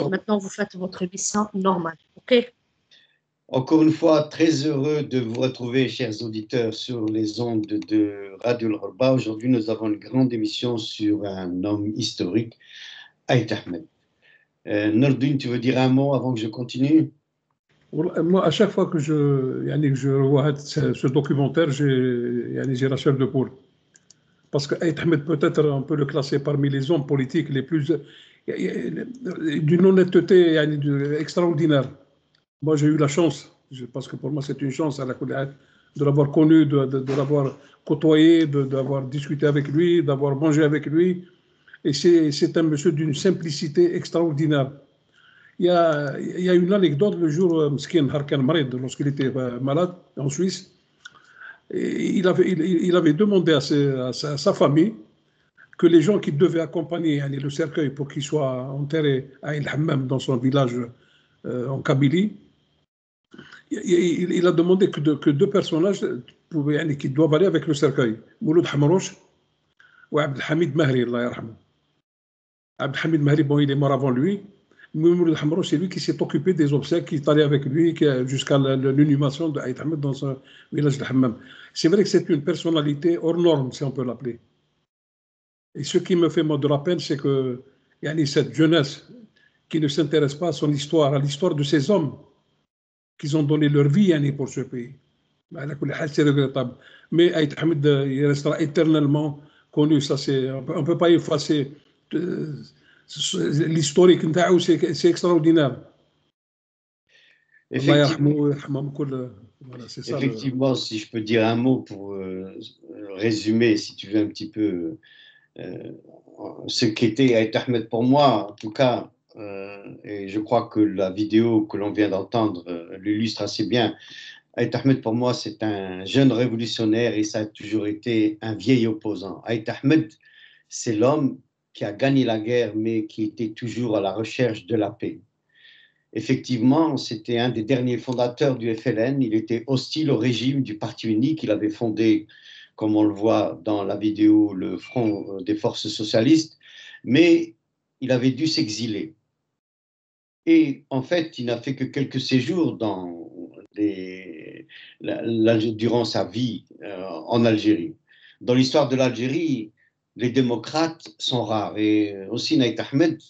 Maintenant, vous faites votre émission normale. OK? Encore une fois, très heureux de vous retrouver, chers auditeurs, sur les ondes de Radio Al-Ghorba. Aujourd'hui, nous avons une grande émission sur un homme historique, Ait Ahmed. Nordine, tu veux dire un mot avant que je continue? Moi, à chaque fois que je revois ce documentaire, j'ai la chair de poule. Parce que Ait Ahmed, peut-être, on peut le classer parmi les hommes politiques les plus d'une honnêteté extraordinaire. Moi, j'ai eu la chance, parce que pour moi, c'est une chance de l'avoir connu, de l'avoir côtoyé, d'avoir discuté avec lui, d'avoir mangé avec lui. Et c'est un monsieur d'une simplicité extraordinaire. Il y a une anecdote le jour, Mskin Harkan Marid, lorsqu'il était malade en Suisse. Et il avait demandé à sa famille que les gens qui devaient accompagner le cercueil pour qu'il soit enterré à El Hammam dans son village en Kabylie, il a demandé que deux personnages qui doivent aller avec le cercueil. Mouloud Hamrouch ou Abdelhamid Mahri, Allah yarhamou. Abdelhamid Mahri, bon, il est mort avant lui. Mouloud Hamrouch, c'est lui qui s'est occupé des obsèques, qui est allé avec lui jusqu'à l'inhumation de Ait Ahmed dans son village de Hammam. C'est vrai que c'est une personnalité hors norme, si on peut l'appeler. Et ce qui me fait de la peine, c'est que cette jeunesse qui ne s'intéresse pas à son histoire, à l'histoire de ces hommes qui ont donné leur vie pour ce pays. C'est regrettable. Mais Ait Ahmed, il restera éternellement connu. Ça, on ne peut pas effacer l'historique. C'est extraordinaire. Effectivement, si je peux dire un mot pour résumer, si tu veux, un petit peu ce qu'était Ait Ahmed pour moi, en tout cas, et je crois que la vidéo que l'on vient d'entendre l'illustre assez bien. Ait Ahmed, pour moi, c'est un jeune révolutionnaire et ça a toujours été un vieil opposant. Ait Ahmed, c'est l'homme qui a gagné la guerre, mais qui était toujours à la recherche de la paix. Effectivement, c'était un des derniers fondateurs du FLN. Il était hostile au régime du Parti unique. Il avait fondé, comme on le voit dans la vidéo, le Front des forces socialistes, mais il avait dû s'exiler. Et en fait, il n'a fait que quelques séjours durant sa vie en Algérie. Dans l'histoire de l'Algérie, les démocrates sont rares. Et aussi Ait Ahmed,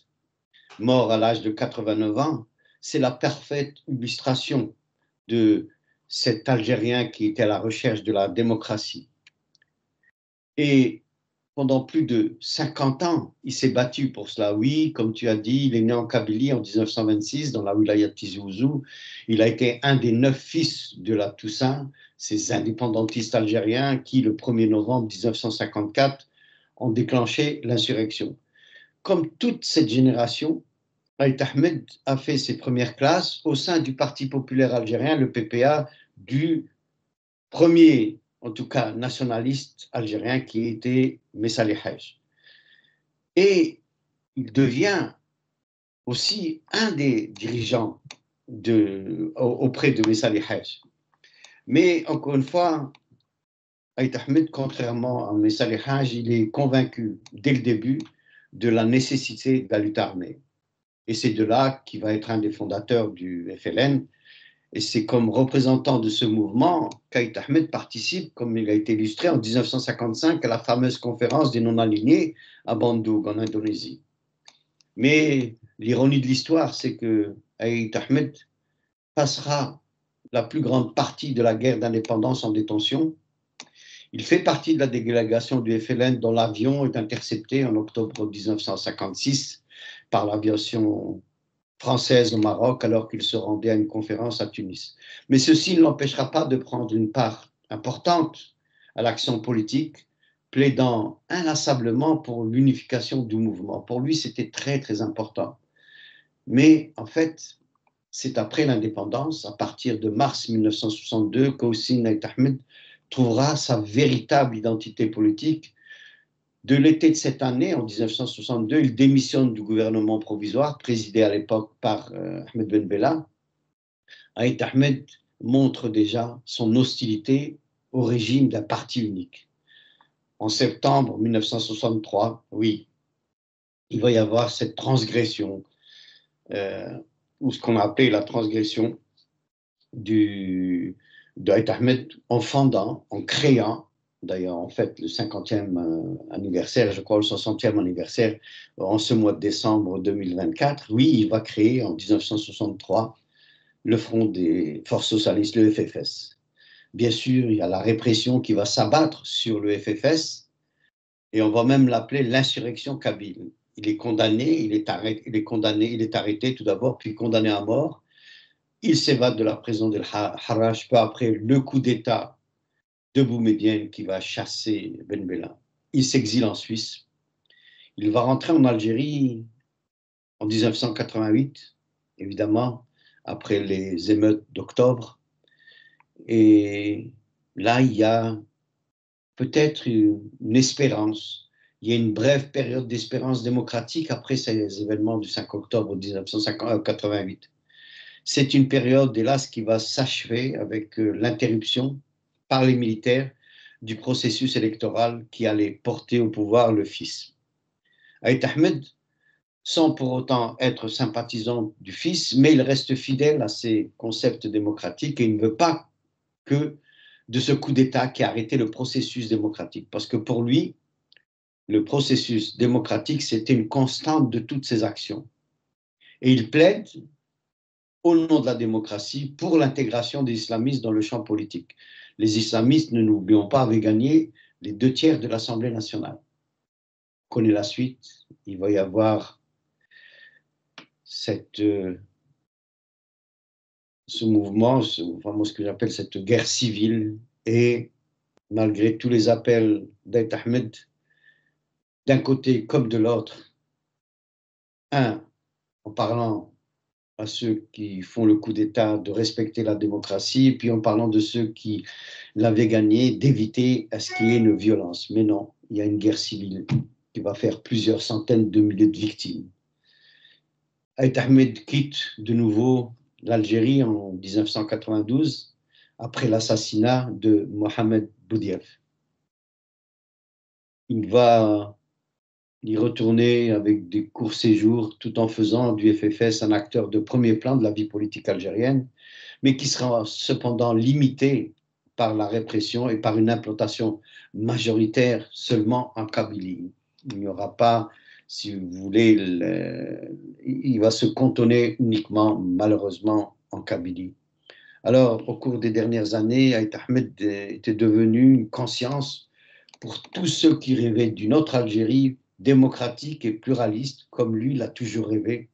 mort à l'âge de 89 ans, c'est la parfaite illustration de cet Algérien qui était à la recherche de la démocratie. Et pendant plus de 50 ans, il s'est battu pour cela. Oui, comme tu as dit, il est né en Kabylie en 1926, dans la wilaya de Tizi Ouzou. Il a été un des 9 fils de la Toussaint, ces indépendantistes algériens qui, le 1er novembre 1954, ont déclenché l'insurrection. Comme toute cette génération, Ait Ahmed a fait ses premières classes au sein du Parti populaire algérien, le PPA, du premier, en tout cas, nationaliste algérien qui était Messali Haj. Et il devient aussi un des dirigeants auprès de Messali Haj. Mais encore une fois, Ait Ahmed, contrairement à Messali Haj, il est convaincu dès le début de la nécessité de la lutte armée. Et c'est de là qu'il va être un des fondateurs du FLN. Et c'est comme représentant de ce mouvement qu'Ait Ahmed participe, comme il a été illustré en 1955, à la fameuse conférence des non-alignés à Bandung, en Indonésie. Mais l'ironie de l'histoire, c'est que Ait Ahmed passera la plus grande partie de la guerre d'indépendance en détention. Il fait partie de la délégation du FLN dont l'avion est intercepté en octobre 1956 par l'aviation française au Maroc alors qu'il se rendait à une conférence à Tunis. Mais ceci ne l'empêchera pas de prendre une part importante à l'action politique, plaidant inlassablement pour l'unification du mouvement. Pour lui, c'était très, très important. Mais en fait, c'est après l'indépendance, à partir de mars 1962, qu'Hossein Ait Ahmed trouvera sa véritable identité politique. De l'été de cette année, en 1962, il démissionne du gouvernement provisoire, présidé à l'époque par Ahmed Ben Bella. Ait Ahmed montre déjà son hostilité au régime d'un parti unique. En septembre 1963, oui, il va y avoir cette transgression ou ce qu'on a appelé la transgression d'Aït Ahmed en fondant, en créant, d'ailleurs en fait le 50e anniversaire, je crois le 60e anniversaire, en ce mois de décembre 2024, oui, il va créer en 1963 le Front des Forces Socialistes, le FFS. Bien sûr, il y a la répression qui va s'abattre sur le FFS et on va même l'appeler l'insurrection kabyle. Il est condamné, il est arrêté tout d'abord, puis condamné à mort. Il s'évade de la prison de Harrach peu après le coup d'État de Boumedienne qui va chasser Ben Bella. Il s'exile en Suisse. Il va rentrer en Algérie en 1988, évidemment, après les émeutes d'octobre. Et là, il y a peut-être une espérance. Il y a une brève période d'espérance démocratique après ces événements du 5 octobre 1988. C'est une période, hélas, qui va s'achever avec l'interruption par les militaires du processus électoral qui allait porter au pouvoir le fils. Aït Ahmed, sans pour autant être sympathisant du fils, mais il reste fidèle à ses concepts démocratiques et il ne veut pas que de ce coup d'État qui a arrêté le processus démocratique. Parce que pour lui, le processus démocratique, c'était une constante de toutes ses actions. Et il plaide au nom de la démocratie pour l'intégration des islamistes dans le champ politique. Les islamistes, ne l'oublions pas, avaient gagné les 2/3 de l'Assemblée nationale. On connaît la suite, il va y avoir ce mouvement, ce que j'appelle cette guerre civile, et malgré tous les appels d'Aït Ahmed, d'un côté comme de l'autre, en parlant à ceux qui font le coup d'État de respecter la démocratie, et puis en parlant de ceux qui l'avaient gagné, d'éviter à ce qu'il y ait une violence. Mais non, il y a une guerre civile qui va faire plusieurs centaines de milliers de victimes. Aït Ahmed quitte de nouveau l'Algérie en 1992, après l'assassinat de Mohamed Boudiaf. Il va y retourner avec des courts séjours tout en faisant du FFS un acteur de premier plan de la vie politique algérienne, mais qui sera cependant limité par la répression et par une implantation majoritaire seulement en Kabylie. Il n'y aura pas, si vous voulez, il va se cantonner uniquement, malheureusement, en Kabylie. Alors, au cours des dernières années, Aït Ahmed était devenu une conscience pour tous ceux qui rêvaient d'une autre Algérie démocratique et pluraliste, comme lui l'a toujours rêvé.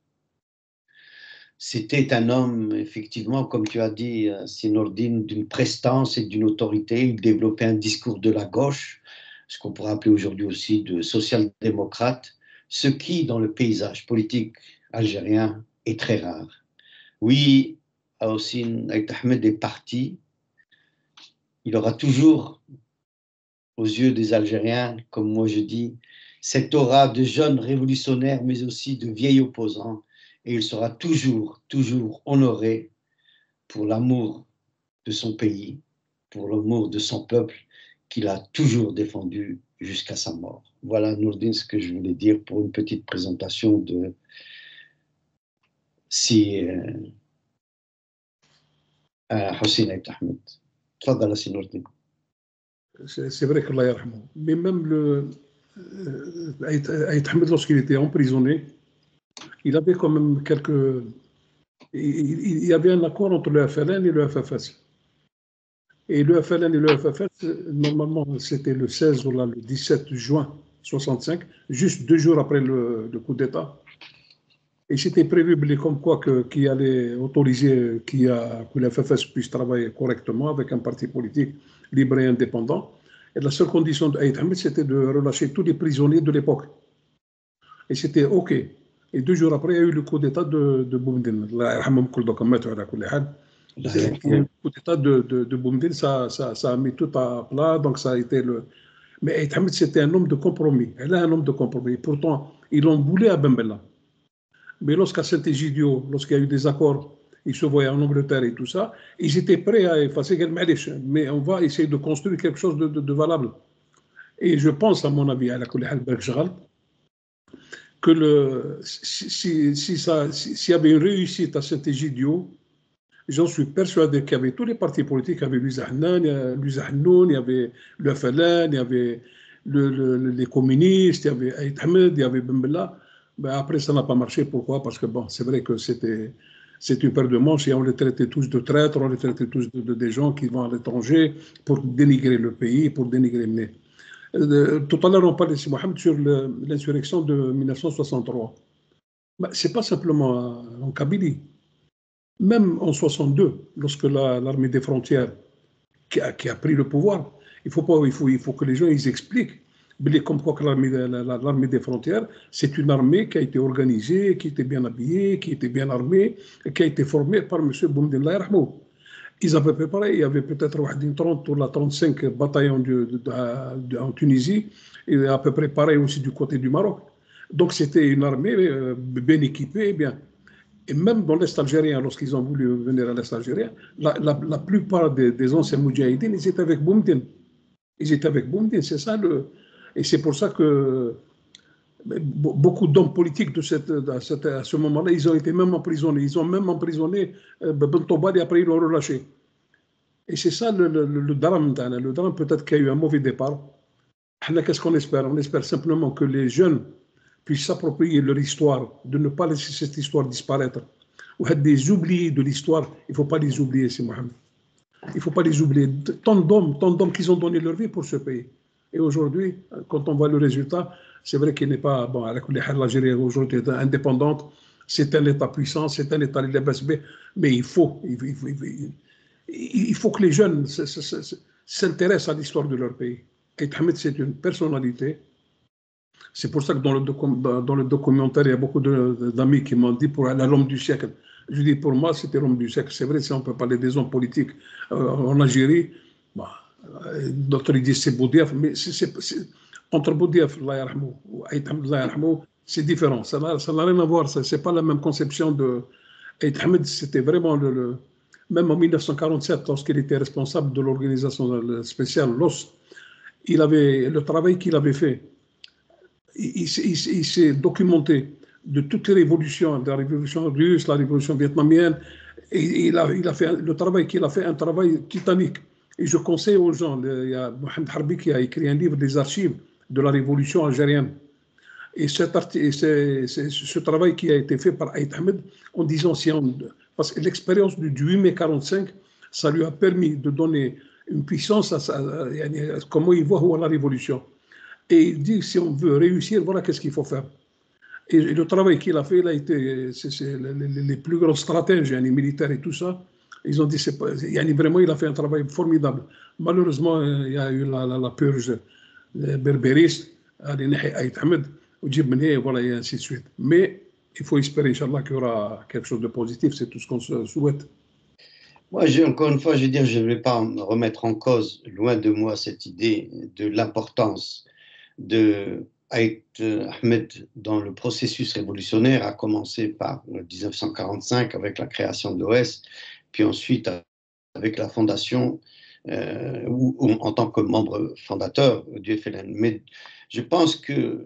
C'était un homme, effectivement, comme tu as dit, Sinourdine, d'une prestance et d'une autorité. Il développait un discours de la gauche, ce qu'on pourrait appeler aujourd'hui aussi de social-démocrate, ce qui, dans le paysage politique algérien, est très rare. Oui, Hossein Aït Ahmed est parti. Il aura toujours, aux yeux des Algériens, comme moi je dis, cette aura de jeune révolutionnaire, mais aussi de vieil opposant. Et il sera toujours, toujours honoré pour l'amour de son pays, pour l'amour de son peuple, qu'il a toujours défendu jusqu'à sa mort. Voilà, Nourdine, ce que je voulais dire pour une petite présentation de Hossein Aït Ahmed. Tfadala, si Nourdine. C'est vrai qu'Allah yarhamou. Mais même Aït Ahmed, lorsqu'il était emprisonné, il avait quand même il y avait un accord entre le FLN et le FFS. Et le FLN et le FFS, normalement, c'était le 16 ou le 17 juin 65, juste 2 jours après le coup d'État. Et c'était prévu comme quoi qu'il allait autoriser que le FFS puisse travailler correctement avec un parti politique libre et indépendant. Et la seule condition d'Aït Ahmed, c'était de relâcher tous les prisonniers de l'époque. Et c'était OK. Et 2 jours après, il y a eu le coup d'État de Boumedienne. Le coup d'État de Boumedienne, ça a mis tout à plat. Donc ça a été Mais Aït Ahmed, c'était un homme de compromis. Elle est un homme de compromis. Pourtant, ils l'ont boulé à Ben Bella. Mais lorsqu'à Saint-Égidio, lorsqu'il y a eu des accords, ils se voyaient en Angleterre et tout ça, ils étaient prêts à effacer, mais on va essayer de construire quelque chose de valable. Et je pense, à mon avis, à la que s'il y avait une réussite à cet Égidio, j'en suis persuadé qu'il y avait tous les partis politiques, il y avait l'Uzahnoun, il y avait le FLN, il y avait les communistes, il y avait Aït Ahmed, il y avait Ben Bella. Ben après, ça n'a pas marché. Pourquoi? Parce que bon, c'est vrai que c'est une paire de manches et on les traitait tous de traîtres, on les traitait tous des gens qui vont à l'étranger pour dénigrer le pays, pour dénigrer. Mais, tout à l'heure, on parlait, si Mohamed, sur l'insurrection de 1963. Ben, ce n'est pas simplement en Kabylie. Même en 62, lorsque l'armée des frontières qui a pris le pouvoir, il faut que les gens ils expliquent. Comme quoi que l'armée des frontières, c'est une armée qui a été organisée, qui était bien habillée, qui était bien armée, qui a été formée par M. Boumediene Allah yarhamou. Ils avaient préparé, il y avait peut-être 30 ou 35 bataillons en Tunisie, et à peu près pareil aussi du côté du Maroc. Donc c'était une armée bien équipée, bien. Et même dans l'Est algérien, lorsqu'ils ont voulu venir à l'Est algérien, la plupart des anciens moudjahidines, ils étaient avec Boumediene. Ils étaient avec Boumediene, c'est ça et c'est pour ça que beaucoup d'hommes politiques à ce moment-là, ils ont été même emprisonnés. Ils ont même emprisonné Bentobal et après ils l'ont relâché. Et c'est ça le drame. Le drame peut-être qu'il y a eu un mauvais départ. Qu'est-ce qu'on espère? On espère simplement que les jeunes puissent s'approprier leur histoire, de ne pas laisser cette histoire disparaître. Ou des oubliés de l'histoire, il ne faut pas les oublier, c'est Mohamed. Il ne faut pas les oublier. Tant d'hommes qui ont donné leur vie pour ce pays. Et aujourd'hui, quand on voit le résultat, c'est vrai qu'il n'est pas... Bon, l'Algérie aujourd'hui est indépendante, c'est un État puissant, c'est un État libéré, mais il faut que les jeunes s'intéressent à l'histoire de leur pays. Et Ahmed, c'est une personnalité. C'est pour ça que dans le documentaire, il y a beaucoup d'amis qui m'ont dit pour l'homme du siècle. Je dis pour moi, c'était l'homme du siècle. C'est vrai, si on peut parler des hommes politiques en Algérie, bah, d'autres disent c'est Boudiaf, mais entre Boudiaf, ou Aït Ahmed, c'est différent. Ça n'a rien à voir. Ce n'est pas la même conception de. Aït Ahmed, c'était vraiment même en 1947, lorsqu'il était responsable de l'organisation spéciale LOS, le travail qu'il avait fait. Il s'est documenté de toutes les révolutions, de la révolution russe, la révolution vietnamienne, et il a fait le travail qu'il a fait, un travail titanique. Et je conseille aux gens, il y a Mohamed Harbi qui a écrit un livre des archives de la révolution algérienne. Et ce travail qui a été fait par Aït Ahmed, en disant, parce que l'expérience du 8 mai 45, ça lui a permis de donner une puissance à comment il voit la révolution. Et il dit, si on veut réussir, voilà qu'est-ce qu'il faut faire. Et le travail qu'il a fait, il a été, les plus grands stratèges, les militaires et tout ça, ils ont dit, vraiment, il a fait un travail formidable. Malheureusement, il y a eu la purge berbériste, Aït Ahmed, voilà, et ainsi de suite. Mais il faut espérer, Inch'Allah, qu'il y aura quelque chose de positif, c'est tout ce qu'on se souhaite. Moi, encore une fois, je veux dire, je ne vais pas remettre en cause, loin de moi, cette idée de l'importance de Aït Ahmed dans le processus révolutionnaire, a commencé par 1945 avec la création de l'OS, puis ensuite avec la fondation en tant que membre fondateur du FLN. Mais je pense que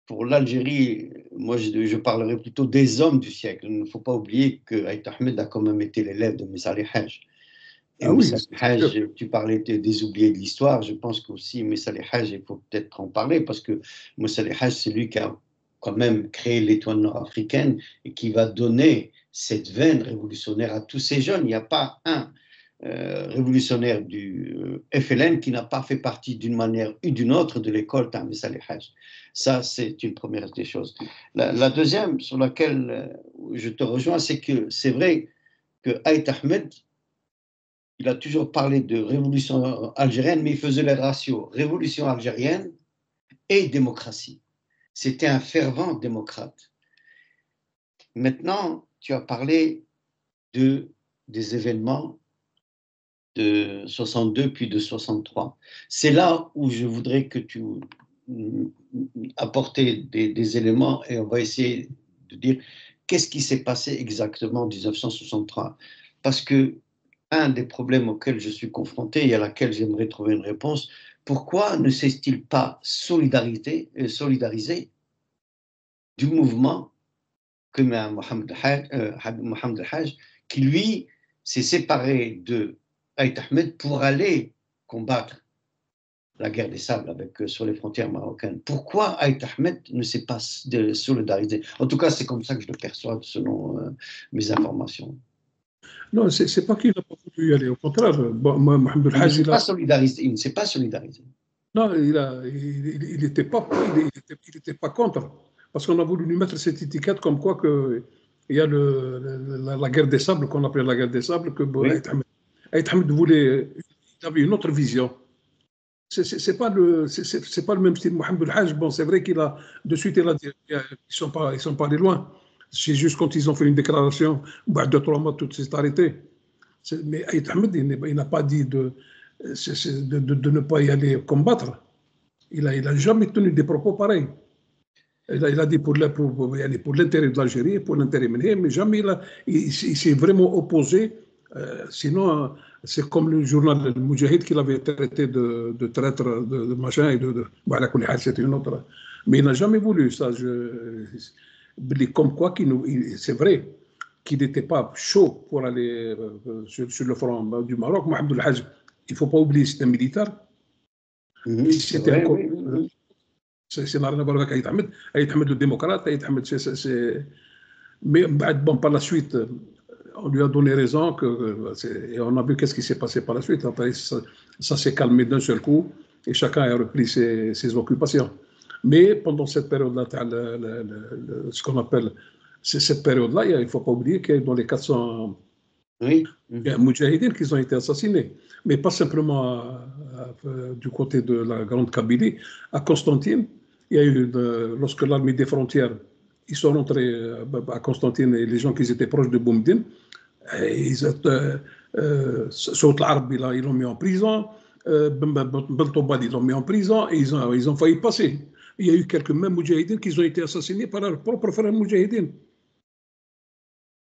pour l'Algérie, moi je parlerai plutôt des hommes du siècle. Il ne faut pas oublier que Aït Ahmed a quand même été l'élève de Messa Haj. Et Messa Haj, tu parlais des oubliés de l'histoire, je pense qu'aussi Messa Haj, il faut peut-être en parler, parce que Messa Haj, c'est lui qui a quand même créé l'étoile nord-africaine et qui va donner cette veine révolutionnaire à tous ces jeunes. Il n'y a pas un révolutionnaire du FLN qui n'a pas fait partie d'une manière ou d'une autre de l'école Messa Haj. Ça, c'est une première des choses. La deuxième, sur laquelle je te rejoins, c'est que c'est vrai que Aït Ahmed, il a toujours parlé de révolution algérienne, mais il faisait le ratio révolution algérienne et démocratie. C'était un fervent démocrate. Maintenant, tu as parlé des événements de 62 puis de 63. C'est là où je voudrais que tu apportes des éléments et on va essayer de dire qu'est-ce qui s'est passé exactement en 1963. Parce que un des problèmes auxquels je suis confronté et à laquelle j'aimerais trouver une réponse, pourquoi ne s'est-il pas solidarisé du mouvement que Mohamed El-Hajj, qui lui s'est séparé de Aït Ahmed pour aller combattre la guerre des sables sur les frontières marocaines. Pourquoi Aït Ahmed ne s'est pas solidarisé? En tout cas, c'est comme ça que je le perçois selon mes informations. Non, c'est pas qu'il n'a pas voulu y aller. Au contraire, Mohamed El Hajj, il ne s'est pas solidarisé. Non, il n'était pas contre. Parce qu'on a voulu lui mettre cette étiquette comme quoi il y a la guerre des sables, qu'on appelait la guerre des sables, que Oui. Aït Ahmed voulait, il avait une autre vision. C'est pas le même style. Mohamed El Hajj, bon, c'est vrai qu'il a, de suite, il a dit, ils sont pas allés loin. C'est juste quand ils ont fait une déclaration, 2-3 mois, tout s'est arrêté. Mais Aït Ahmed, il n'a pas dit de ne pas y aller combattre. Il n'a jamais tenu des propos pareils. Il a dit pour l'intérêt de l'Algérie, pour l'intérêt mené, mais jamais il s'est vraiment opposé. Sinon, c'est comme le journal Le Moudjahid qu'il avait traité de traître, de machin, et voilà, c'était une autre. Mais il n'a jamais voulu ça. Comme quoi, c'est vrai qu'il n'était pas chaud pour aller sur le front du Maroc. Mohamed El Hajj, il ne faut pas oublier, c'était un militaire. C'était encore. C'est n'a rien à voir avec Aït Ahmed. Aït Ahmed, le démocrate, Aït Ahmed, mais bon, par la suite, on lui a donné raison, et on a vu qu'est-ce qui s'est passé par la suite. Après, ça s'est calmé d'un seul coup, et chacun a repris ses occupations. Mais pendant cette période-là, ce qu'on appelle cette période-là, il ne faut pas oublier qu'il y a dans les 400 Moudjahidines qui ont été assassinés. Mais pas simplement du côté de la Grande Kabylie. À Constantine, il y a eu, lorsque l'armée des frontières, ils sont rentrés à Constantine, et les gens qui étaient proches de Boumdine, Saut l'Arab, ils l'ont mis en prison, Beltobad, ils l'ont mis en prison, et ils ont failli passer. Il y a eu quelques mêmes Moudjahidines qui ont été assassinés par leurs propres frères Moudjahidines.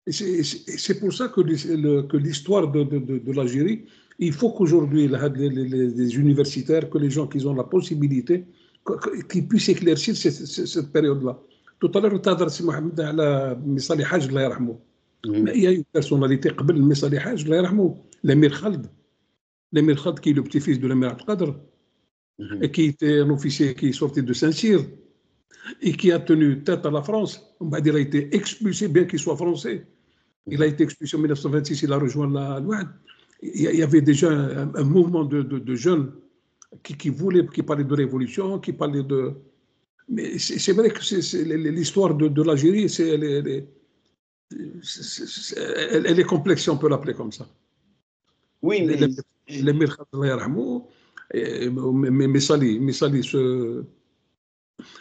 Et c'est pour ça que l'histoire de l'Algérie, il faut qu'aujourd'hui, les universitaires, que les gens qui ont la possibilité, qui puissent éclaircir cette période-là. Tout à l'heure, tu as dit Mohamed ala Messali Haj, Allah yarhamou. Mais il y a une personnalité, قبل Messali Haj, Allah yarhamou, l'émir Khaled. L'émir Khaled, qui est le petit-fils de l'émir Abdelkader, et qui était un officier qui est sorti de Saint-Cyr, et qui a tenu tête à la France. Il a été expulsé, bien qu'il soit français. Il a été expulsé en 1926, il a rejoint la Ouad. Il y avait déjà un mouvement de jeunes qui parlaient de révolution, qui parlaient de... Mais c'est vrai que l'histoire de l'Algérie, elle est complexe, si on peut l'appeler comme ça. Oui, mais... L'émir Messali,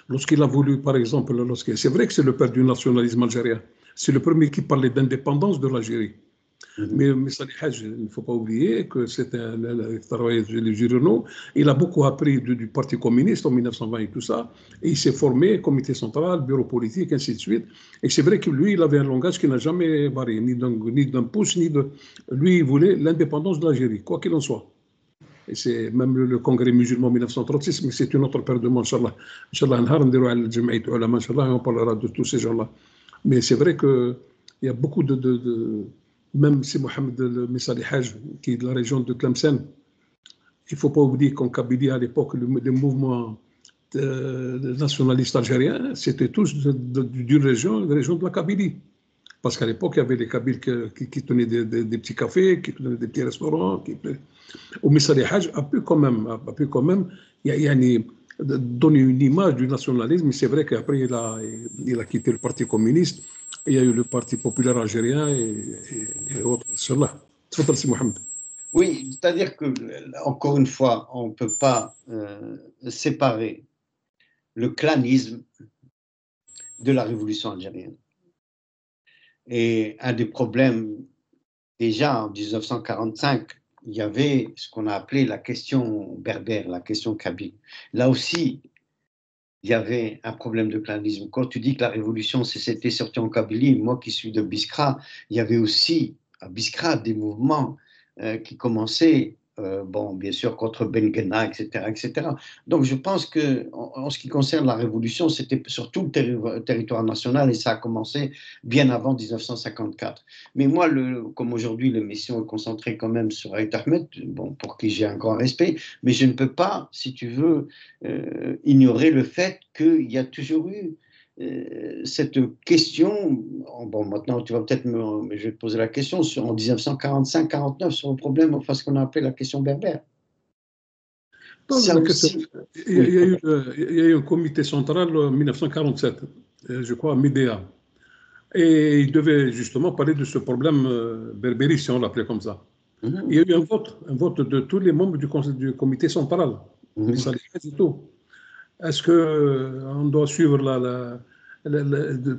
lorsqu'il a voulu, par exemple, c'est vrai que c'est le père du nationalisme algérien. C'est le premier qui parlait d'indépendance de l'Algérie. Mais Messali Haj, il ne faut pas oublier que c'était un travailleur des Girondins. Il a beaucoup appris du Parti communiste en 1920 et tout ça. Et il s'est formé, comité central, bureau politique, ainsi de suite. Et c'est vrai que lui, il avait un langage qui n'a jamais varié, ni d'un pouce, ni de... Lui, il voulait l'indépendance de l'Algérie, quoi qu'il en soit. Et c'est même le congrès musulman en 1936, mais c'est une autre paire de mots, Inch'Allah. Inch'Allah, on parlera de tous ces gens-là. Mais c'est vrai qu'il y a beaucoup même si Mohamed Messali Haj, qui est de la région de Tlemcen, il ne faut pas oublier qu'en Kabylie, à l'époque, les mouvements nationalistes algériens, c'était tous d'une région de la Kabylie. Parce qu'à l'époque, il y avait les Kabyles qui tenaient des petits cafés, qui tenaient des petits restaurants. Ou Messali Haj a pu quand même donner une image du nationalisme. C'est vrai qu'après, il a quitté le Parti communiste. Il y a eu le Parti populaire algérien et autres. Inch'Allah. Tfadal, Mohamed. Oui, c'est-à-dire que, encore une fois, on ne peut pas séparer le clanisme de la révolution algérienne. Et un des problèmes, déjà en 1945, il y avait ce qu'on a appelé la question berbère, la question kabyle. Là aussi, il y avait un problème de clanisme. Quand tu dis que la révolution s'était sortie en Kabylie, moi qui suis de Biskra, il y avait aussi à Biskra des mouvements qui commençaient bon, bien sûr, contre Ben Ghenna, etc., etc. Donc, je pense que, en ce qui concerne la révolution, c'était sur tout le territoire national et ça a commencé bien avant 1954. Mais moi, comme aujourd'hui, l'émission est concentrée quand même sur Aït Ahmed, bon, pour qui j'ai un grand respect, mais je ne peux pas, si tu veux, ignorer le fait qu'il y a toujours eu cette question, bon, maintenant tu vas peut-être mais je vais te poser la question, en 1945-49, sur le problème, enfin ce qu'on a appelé la question berbère. Donc, Ça aussi, oui. il y a eu un comité central en 1947, je crois, à Médéa. Et il devait justement parler de ce problème berbéri, si on l'appelait comme ça. Il y a eu un vote de tous les membres du comité central. Mais ça n'est pas du tout. Est-ce qu'on doit suivre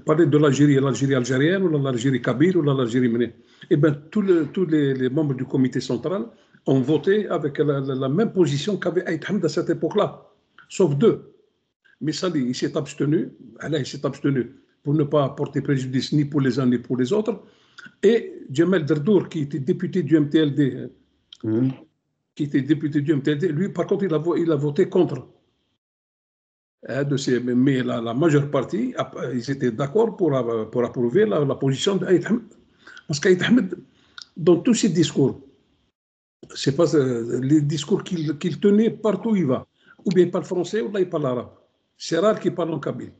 parler de l'Algérie algérienne ou l'Algérie kabyle ou l'Algérie menée? Eh bien, tous les membres du comité central ont voté avec la même position qu'avait Aït Hamd à cette époque-là, sauf deux. Missali, il s'est abstenu, Allah, il s'est abstenu pour ne pas porter préjudice ni pour les uns ni pour les autres. Et Djamel Derdour, qui était député du MTLD, lui, par contre, il a voté contre. Mais la majeure partie, ils étaient d'accord pour approuver la position d'Aït Ahmed. Parce qu'Aït Ahmed, dans tous ses discours, c'est pas les discours qu'il tenait partout où il va. Ou bien il parle français, ou là il parle arabe. C'est rare qu'il parle en kabyle.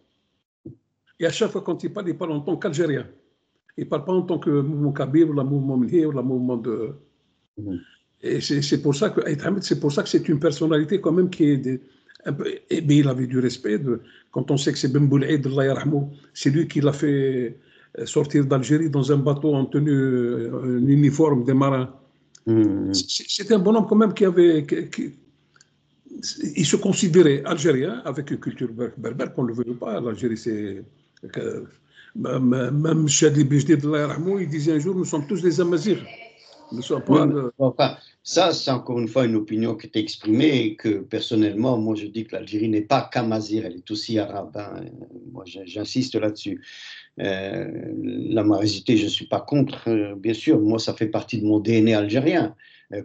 Et à chaque fois quand il parle en tant qu'Algérien. Il ne parle pas en tant que mouvement kabyle, ou la mouvement mnié, ou la mouvement de... Et c'est pour ça que Aït Ahmed, c'est pour ça que c'est une personnalité quand même qui est... Mais il avait du respect. Quand on sait que c'est Ben Boulaïd, c'est lui qui l'a fait sortir d'Algérie dans un bateau en tenue, un uniforme des marins. C'était un bonhomme quand même qui avait... il se considérait algérien avec une culture berbère, qu'on ne le veut pas. L'Algérie, c'est... Même Chadi Bijdi, il disait un jour, nous sommes tous des Amazirs. Nous sommes pas... Enfin, ça, c'est encore une fois une opinion qui est exprimée et que personnellement, moi je dis que l'Algérie n'est pas qu'amazir, elle est aussi arabe. Hein. Moi j'insiste là-dessus. La marézité, je ne suis pas contre, bien sûr, moi ça fait partie de mon DNA algérien,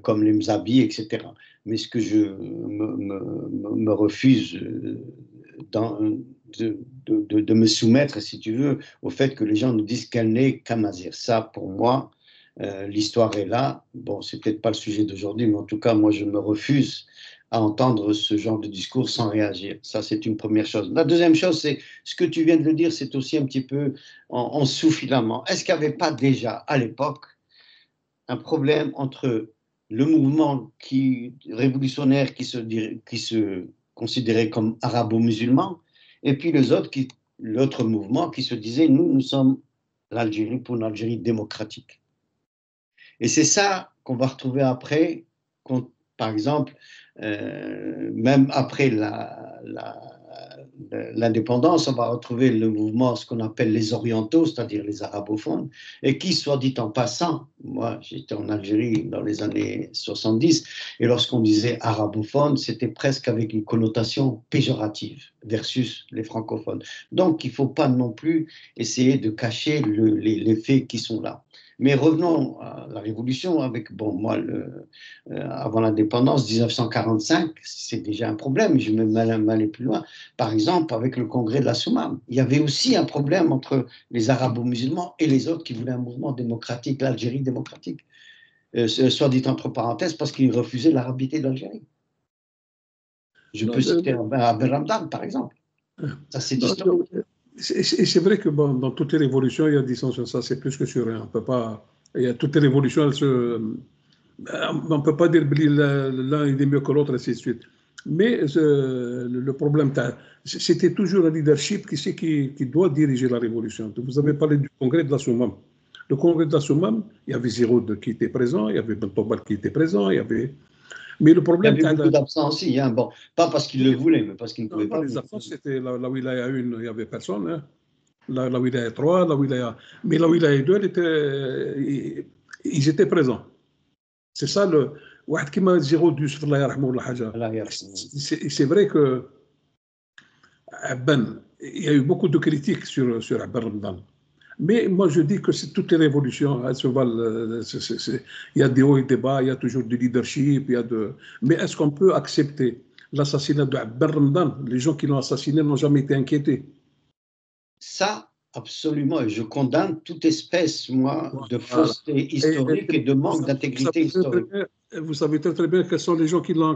comme les Mzabi, etc. Mais ce que je me refuse de me soumettre, si tu veux, au fait que les gens nous disent qu'elle n'est qu'amazir. Ça, pour moi, l'histoire est là. Bon, c'est peut-être pas le sujet d'aujourd'hui, mais en tout cas, moi, je me refuse à entendre ce genre de discours sans réagir. Ça, c'est une première chose. La deuxième chose, c'est ce que tu viens de le dire, c'est aussi un petit peu en sous-filament. Est-ce qu'il n'y avait pas déjà, à l'époque, un problème entre le mouvement révolutionnaire qui se considérait comme arabo-musulman et puis l'autre mouvement qui se disait, nous sommes l'Algérie pour une Algérie démocratique. Et c'est ça qu'on va retrouver après, par exemple, même après l'indépendance, on va retrouver le mouvement, ce qu'on appelle les orientaux, c'est-à-dire les arabophones, et qui, soit dit en passant, moi j'étais en Algérie dans les années 70, et lorsqu'on disait arabophone, c'était presque avec une connotation péjorative versus les francophones. Donc il ne faut pas non plus essayer de cacher les faits qui sont là. Mais revenons à la Révolution avec, bon, moi, avant l'indépendance, 1945, c'est déjà un problème, je vais même aller plus loin. Par exemple, avec le congrès de la Soumam, il y avait aussi un problème entre les arabo-musulmans et les autres qui voulaient un mouvement démocratique, l'Algérie démocratique. Soit dit entre parenthèses, parce qu'ils refusaient l'arabité d'Algérie. Je peux citer Abdel Ramdan, par exemple. Ça, c'est historique. C'est vrai que bon, dans toutes les révolutions, il y a dissension. Ça, c'est plus que sûr. On peut pas. Il y a toutes les révolutions, on ne peut pas dire que l'un est mieux que l'autre, ainsi de suite. Mais le problème, c'était toujours un leadership qui doit diriger la révolution. Vous avez parlé du congrès de la Soumam. Le congrès de la Soumam, il y avait Giroud qui était présent, il y avait Ben Tobal qui était présent, il y avait. Mais le problème, il y avait beaucoup d'absents aussi, hein. Bon, pas parce qu'ils le voulaient, mais parce qu'ils ne pouvaient pas. Les absents, c'était la wilaya 1, il n'y avait personne. Hein. La wilaya 3, la wilaya... Mais la wilaya 2, ils étaient présents. C'est ça le... C'est vrai que il y a eu beaucoup de critiques sur Abdel Ramdan. Mais moi, je dis que c'est toutes les révolutions, elles se valent. Il y a des hauts et des bas, il y a toujours du leadership, mais est-ce qu'on peut accepter l'assassinat de Abdel Ramadan? Les gens qui l'ont assassiné n'ont jamais été inquiétés. Ça, absolument. Et je condamne toute espèce, moi, de Voilà. fausseté historique et de manque d'intégrité historique. Vous savez très bien quels sont les gens qui l'ont.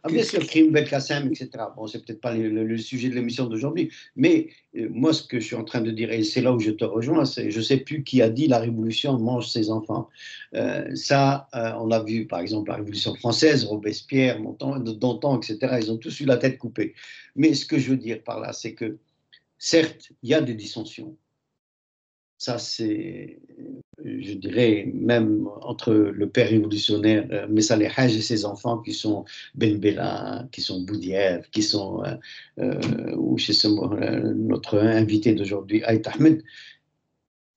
Bien sûr, crime Belkacem, etc. Bon, c'est peut-être pas le sujet de l'émission d'aujourd'hui, mais moi, ce que je suis en train de dire, et c'est là où je te rejoins, c'est je sais plus qui a dit la révolution mange ses enfants. On a vu, par exemple, la Révolution française, Robespierre, Danton, etc. Ils ont tous eu la tête coupée. Mais ce que je veux dire par là, c'est que certes, il y a des dissensions. Ça, c'est, je dirais, même entre le père révolutionnaire Messale Haj et ses enfants qui sont Ben Bella, qui sont Boudiaf, qui sont, ou chez notre invité d'aujourd'hui, Aït Ahmed.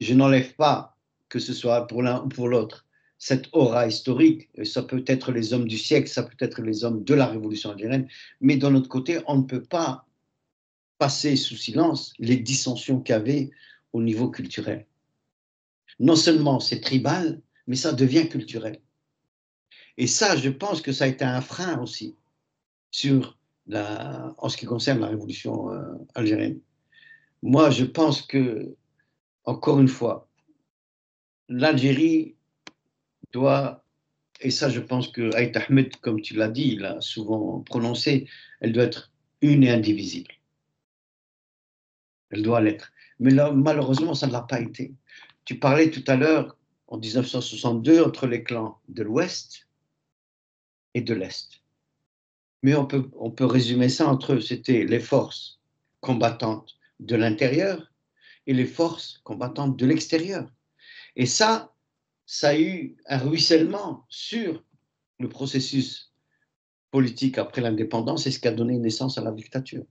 Je n'enlève pas que ce soit pour l'un ou pour l'autre cette aura historique. Ça peut être les hommes du siècle, ça peut être les hommes de la révolution algérienne, mais d'un autre côté, on ne peut pas passer sous silence les dissensions qu'il y avait au niveau culturel. Non seulement c'est tribal, mais ça devient culturel. Et ça, je pense que ça a été un frein aussi en ce qui concerne la révolution algérienne. Moi, je pense que, encore une fois, l'Algérie doit, et ça, je pense que Aït Ahmed, comme tu l'as dit, il a souvent prononcé, elle doit être une et indivisible. Elle doit l'être. Mais là, malheureusement, ça ne l'a pas été. Tu parlais tout à l'heure, en 1962, entre les clans de l'Ouest et de l'Est. Mais on peut résumer ça entre eux. C'était les forces combattantes de l'intérieur et les forces combattantes de l'extérieur. Et ça a eu un ruissellement sur le processus politique après l'indépendance et ce qui a donné naissance à la dictature.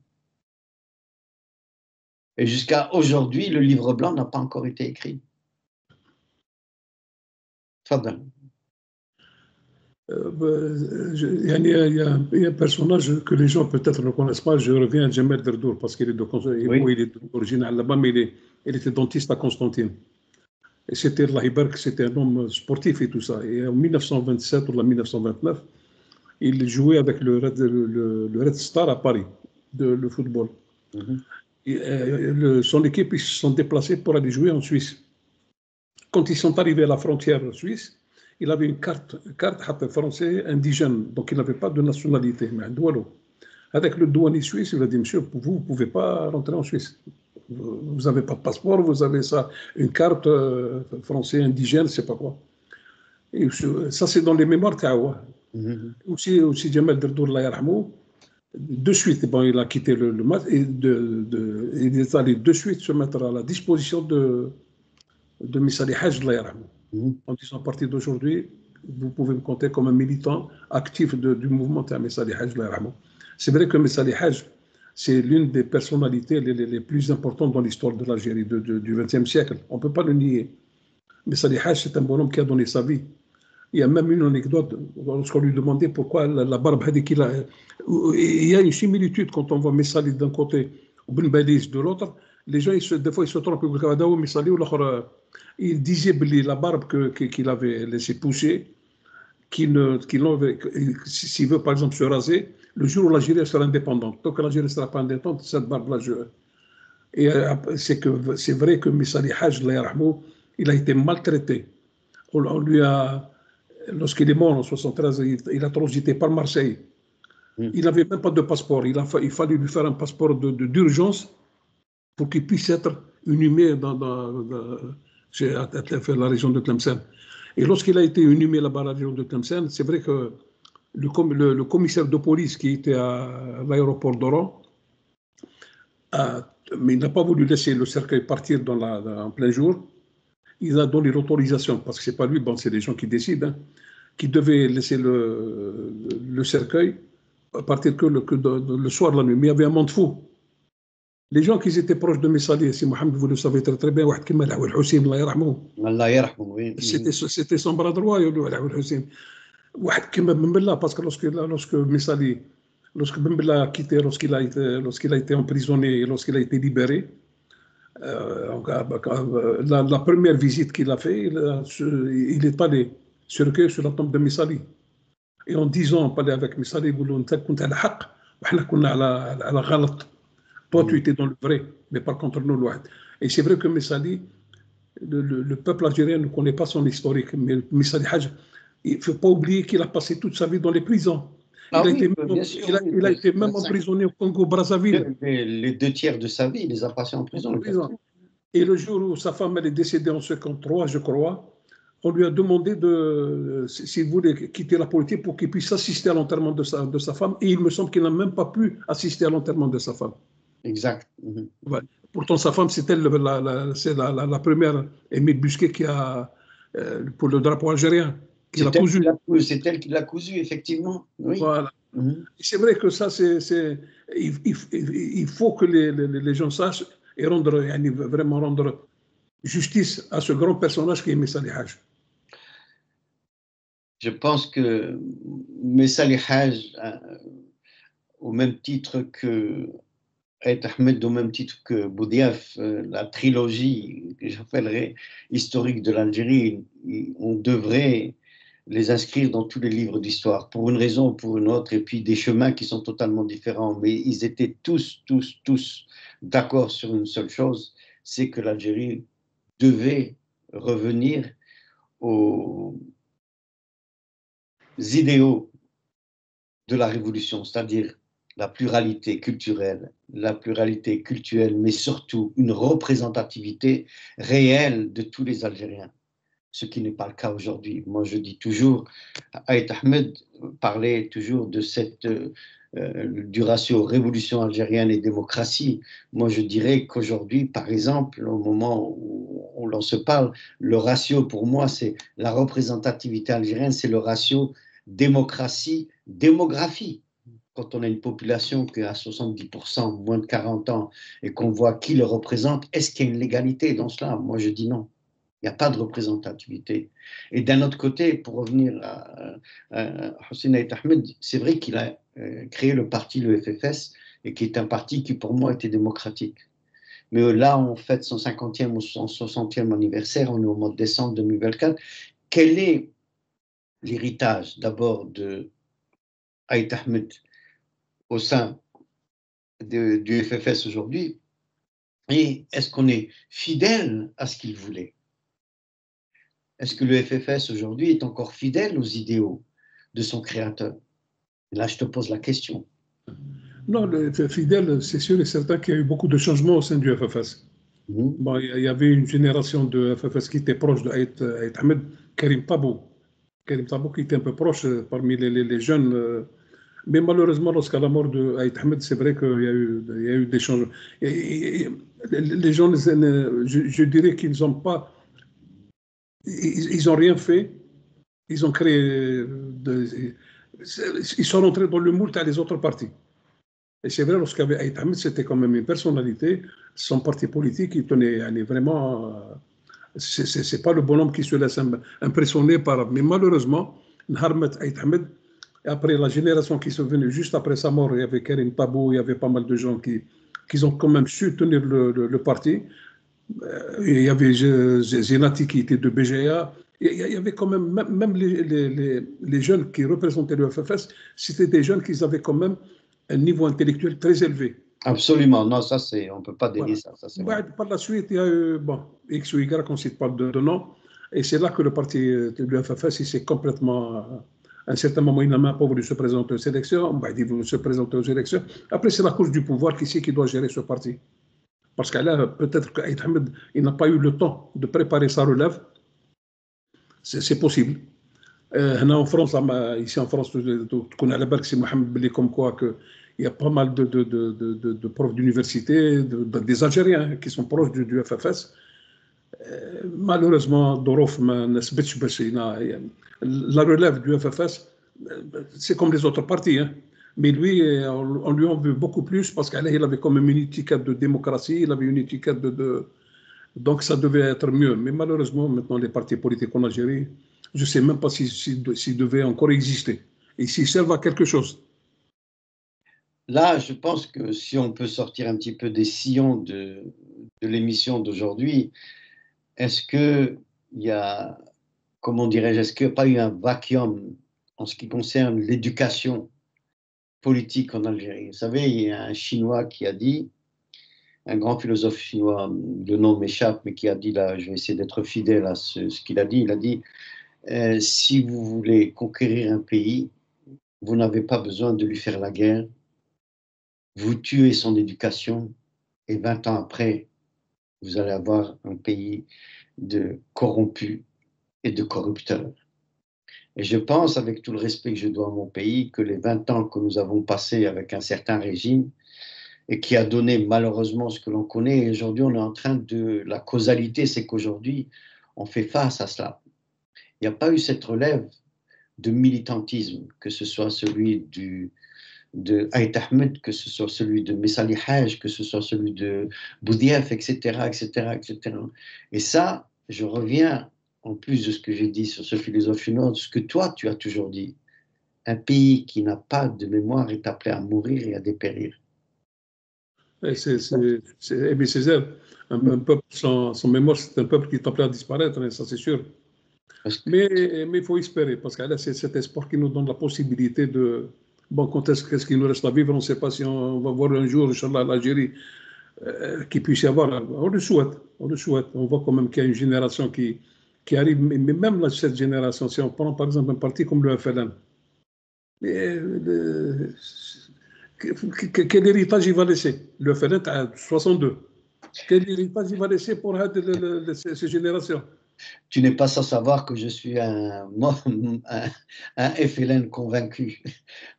Et jusqu'à aujourd'hui, le livre blanc n'a pas encore été écrit. Fadal. Il y a un personnage que les gens peut-être ne connaissent pas. Je reviens à Djemal Derdour parce qu'il est d'origine là-bas, mais il était dentiste à Constantine. Et c'était c'était un homme sportif et tout ça. Et en 1927 ou en 1929, il jouait avec le Red Star à Paris, le football. Et, son équipe, ils se sont déplacés pour aller jouer en Suisse. Quand ils sont arrivés à la frontière suisse, il avait une carte français indigène, donc il n'avait pas de nationalité, mais un douanier. Avec le douanier suisse, il a dit, monsieur, vous ne pouvez pas rentrer en Suisse. Vous n'avez pas de passeport, vous avez ça, une carte français indigène, je ne sais pas quoi. Et ça, c'est dans les mémoires Tawa. Aussi, Djemal Derdour, de suite, bon, il a quitté le match et il est allé de suite se mettre à la disposition de Messali Haj, en disant à partir d'aujourd'hui, vous pouvez me compter comme un militant actif du mouvement Messali Haj. C'est vrai que Messali Haj, c'est l'une des personnalités les plus importantes dans l'histoire de l'Algérie du XXe siècle. On ne peut pas le nier. Messali Haj, c'est un bonhomme qui a donné sa vie. Il y a même une anecdote, lorsqu'on lui demandait pourquoi la barbe, il y a une similitude quand on voit Messali d'un côté ou Ben Balis de l'autre. Les gens, des fois, ils se trompent. Il disait que la barbe qu'il avait laissé pousser, s'il veut par exemple se raser, le jour où l'Algérie sera indépendante. Tant que l'Algérie ne sera pas indépendante, cette barbe-là, et c'est vrai que Messali Haj, il a été maltraité. On lui a. Lorsqu'il est mort en 1973, il a transité par Marseille. Il n'avait même pas de passeport. Il fallait lui faire un passeport d'urgence pour qu'il puisse être inhumé dans la région de Tlemcen. Et lorsqu'il a été inhumé là-bas à la région de Tlemcen, c'est vrai que le commissaire de police qui était à l'aéroport d'Oran, mais il n'a pas voulu laisser le cercueil partir en plein jour. Il a donné l'autorisation, parce que ce n'est pas lui, bon, c'est les gens qui décident, qui devaient laisser le cercueil à partir que le soir, la nuit. Mais il y avait un monde fou. Les gens qui étaient proches de Messali, si Mohamed, vous le savez très bien, c'était son bras droit, parce que lorsque Messali, lorsque Ben Bella a quitté, lorsqu'il a été emprisonné et lorsqu'il a été libéré, La première visite qu'il a fait, il est allé se recueillir sur la tombe de Missali. Et en 10 ans, on parlait avec Missali, il dit انت كنت على حق وإحنا كنا على غلط. Toi, tu étais dans le vrai, mais par contre, nous, l'ouest. Et c'est vrai que Missali, le peuple algérien ne connaît pas son historique, mais Missali Hadj, il ne faut pas oublier qu'il a passé toute sa vie dans les prisons. Ah oui, bien sûr. Il a été même emprisonné au Congo-Brazzaville. Les 2 tiers de sa vie, il les a passés en prison. Et le jour où sa femme elle est décédée en 1953, je crois, on lui a demandé s'il voulait quitter la politique pour qu'il puisse assister à l'enterrement de sa femme. Et il me semble qu'il n'a même pas pu assister à l'enterrement de sa femme. Exact. Ouais. Pourtant, sa femme, c'était la première, Émile Busquet, qui a, pour le drapeau algérien, qui l'a cousu. C'est elle qui l'a cousu, effectivement. Oui. Voilà. C'est vrai que ça, il faut que les gens sachent et vraiment rendre justice à ce grand personnage qui est Messali Hadj. Je pense que Messali Hadj, au même titre que Aït Ahmed, au même titre que Boudiaf, la trilogie que j'appellerais historique de l'Algérie, on devrait les inscrire dans tous les livres d'histoire, pour une raison ou pour une autre, et puis des chemins qui sont totalement différents. Mais ils étaient tous d'accord sur une seule chose, c'est que l'Algérie devait revenir aux idéaux de la Révolution, c'est-à-dire la pluralité culturelle, mais surtout une représentativité réelle de tous les Algériens, ce qui n'est pas le cas aujourd'hui. Moi, je dis toujours, Aït Ahmed parlait toujours de du ratio révolution algérienne et démocratie. Moi, je dirais qu'aujourd'hui, par exemple, au moment où l'on se parle, le ratio pour moi, c'est la représentativité algérienne, c'est le ratio démocratie-démographie. Quand on a une population qui a 70%, moins de 40 ans, et qu'on voit qui le représente, est-ce qu'il y a une légalité dans cela? Moi, je dis non. Il n'y a pas de représentativité. Et d'un autre côté, pour revenir à Hossein Aït Ahmed, c'est vrai qu'il a créé le parti, le FFS, et qui est un parti qui, pour moi, était démocratique. Mais là, on fête son 50e ou son 60e anniversaire, on est au mois de décembre 2024. Quel est l'héritage, d'abord, de Aït Ahmed au sein du FFS aujourd'hui? Et est-ce qu'on est fidèle à ce qu'il voulait? Est-ce que le FFS aujourd'hui est encore fidèle aux idéaux de son créateur? Et là, je te pose la question. Non, fidèle, c'est sûr et certain qu'il y a eu beaucoup de changements au sein du FFS. Bon, il y avait une génération de FFS qui était proche d'Aït Ahmed, Karim Tabou qui était un peu proche parmi les jeunes. Mais malheureusement, lorsqu'à la mort d'Aït Ahmed, c'est vrai qu'il y a eu des changements. Les gens, je dirais qu'ils n'ont pas... Ils n'ont rien fait. Ils ont créé... ils sont rentrés dans le moule des autres partis. Et c'est vrai, lorsqu'il y avait Aït Ahmed, c'était quand même une personnalité. Son parti politique, il tenait vraiment... c'est pas le bonhomme qui se laisse impressionner par... Mais malheureusement, Nharmet Aït Ahmed, après la génération qui sont venue juste après sa mort, il y avait Karim Tabou, il y avait pas mal de gens qui ont quand même su tenir le parti. Il y avait Zenati qui était de BGA. Il y avait quand même les jeunes qui représentaient le FFS, c'était des jeunes qui avaient quand même un niveau intellectuel très élevé. Absolument, non, ça c'est, on ne peut pas dénier ça. Par la suite, il y a eu X ou Y, on ne cite pas de nom, et c'est là que le parti du FFS, il s'est complètement, à un certain moment, il n'a même pas voulu se présenter aux élections, il voulait se présenter aux élections. Après, c'est la course du pouvoir qui doit gérer ce parti. Parce que là, peut-être qu'Aït Ahmed, il n'a pas eu le temps de préparer sa relève. C'est possible. En France, ici en France, tu connais la Berk, c'est Mohamed Beli, comme quoi il y a pas mal de profs d'université, des Algériens qui sont proches du FFS. Malheureusement, Dorof, la relève du FFS, c'est comme les autres partis. Hein. Mais lui, on lui en veut beaucoup plus parce qu'il avait quand même une étiquette de démocratie, il avait une étiquette donc ça devait être mieux. Mais malheureusement, maintenant, les partis politiques en Algérie, je ne sais même pas s'ils devaient encore exister et s'ils servent à quelque chose. là, je pense que si on peut sortir un petit peu des sillons de l'émission d'aujourd'hui, est-ce qu'il y a, comment dirais-je, est-ce qu'il n'y a pas eu un vacuum en ce qui concerne l'éducation politique en Algérie? Vous savez, il y a un Chinois qui a dit, un grand philosophe chinois, le nom m'échappe, mais qui a dit, là, je vais essayer d'être fidèle à ce qu'il a dit, il a dit, si vous voulez conquérir un pays, vous n'avez pas besoin de lui faire la guerre, vous tuez son éducation, et 20 ans après, vous allez avoir un pays de corrompus et de corrupteurs. Et je pense, avec tout le respect que je dois à mon pays, que les 20 ans que nous avons passés avec un certain régime, et qui a donné malheureusement ce que l'on connaît, et aujourd'hui on est en train de... La causalité, c'est qu'aujourd'hui, on fait face à cela. Il n'y a pas eu cette relève de militantisme, que ce soit celui de Ait Ahmed, que ce soit celui de Messali Haj, que ce soit celui de Boudiaf, etc., etc., etc. Et ça, je reviens, en plus de ce que j'ai dit sur ce philosophe chinois, de ce que toi, tu as toujours dit. Un pays qui n'a pas de mémoire est appelé à mourir et à dépérir. C'est Aimé Césaire. Un peuple sans mémoire, c'est un peuple qui est appelé à disparaître, ça c'est sûr. Mais il faut espérer, parce que c'est cet espoir qui nous donne la possibilité de... Bon, qu'est-ce qu'il nous reste à vivre? On ne sait pas si on va voir un jour, Inch'Allah, l'Algérie, qu'il puisse y avoir... On le souhaite, on le souhaite. On voit quand même qu'il y a une génération qui arrive, mais même là, cette génération, si on prend par exemple un parti comme le FLN, quel héritage il va laisser? Le FLN a 62. Quel héritage il va laisser pour ces générations? Tu n'es pas sans savoir que je suis un FLN convaincu.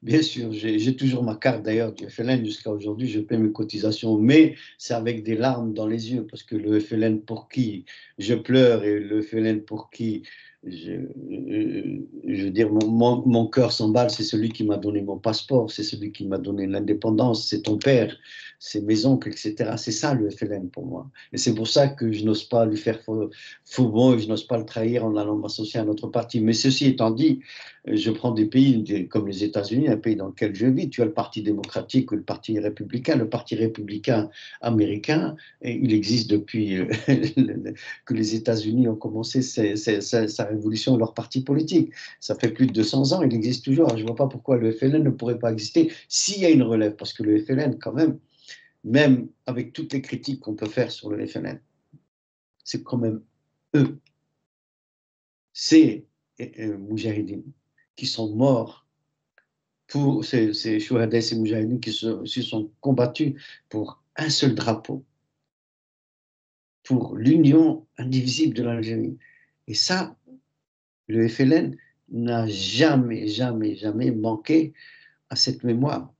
Bien sûr, j'ai toujours ma carte d'ailleurs du FLN jusqu'à aujourd'hui, je paie mes cotisations, mais c'est avec des larmes dans les yeux, parce que le FLN pour qui je pleure et le FLN pour qui je veux dire, mon cœur s'emballe, c'est celui qui m'a donné mon passeport, c'est celui qui m'a donné l'indépendance, c'est ton père, c'est mes oncles, etc. C'est ça le FLN pour moi. Et c'est pour ça que je n'ose pas lui faire faux bon et je n'ose pas le trahir en allant m'associer à notre parti. Mais ceci étant dit, je prends des pays comme les États-Unis, un pays dans lequel je vis. Tu as le Parti démocratique ou le Parti républicain. Le Parti républicain américain, il existe depuis que les États-Unis ont commencé sa révolution, leur parti politique. Ça fait plus de 200 ans, il existe toujours. Je ne vois pas pourquoi le FLN ne pourrait pas exister s'il y a une relève, parce que le FLN, quand même avec toutes les critiques qu'on peut faire sur le FLN, c'est quand même eux, ces Moudjahidines qui sont morts pour ces Chouhadès et Moudjahidines qui se sont combattus pour un seul drapeau, pour l'union indivisible de l'Algérie. Et ça, le FLN n'a jamais, jamais, jamais manqué à cette mémoire.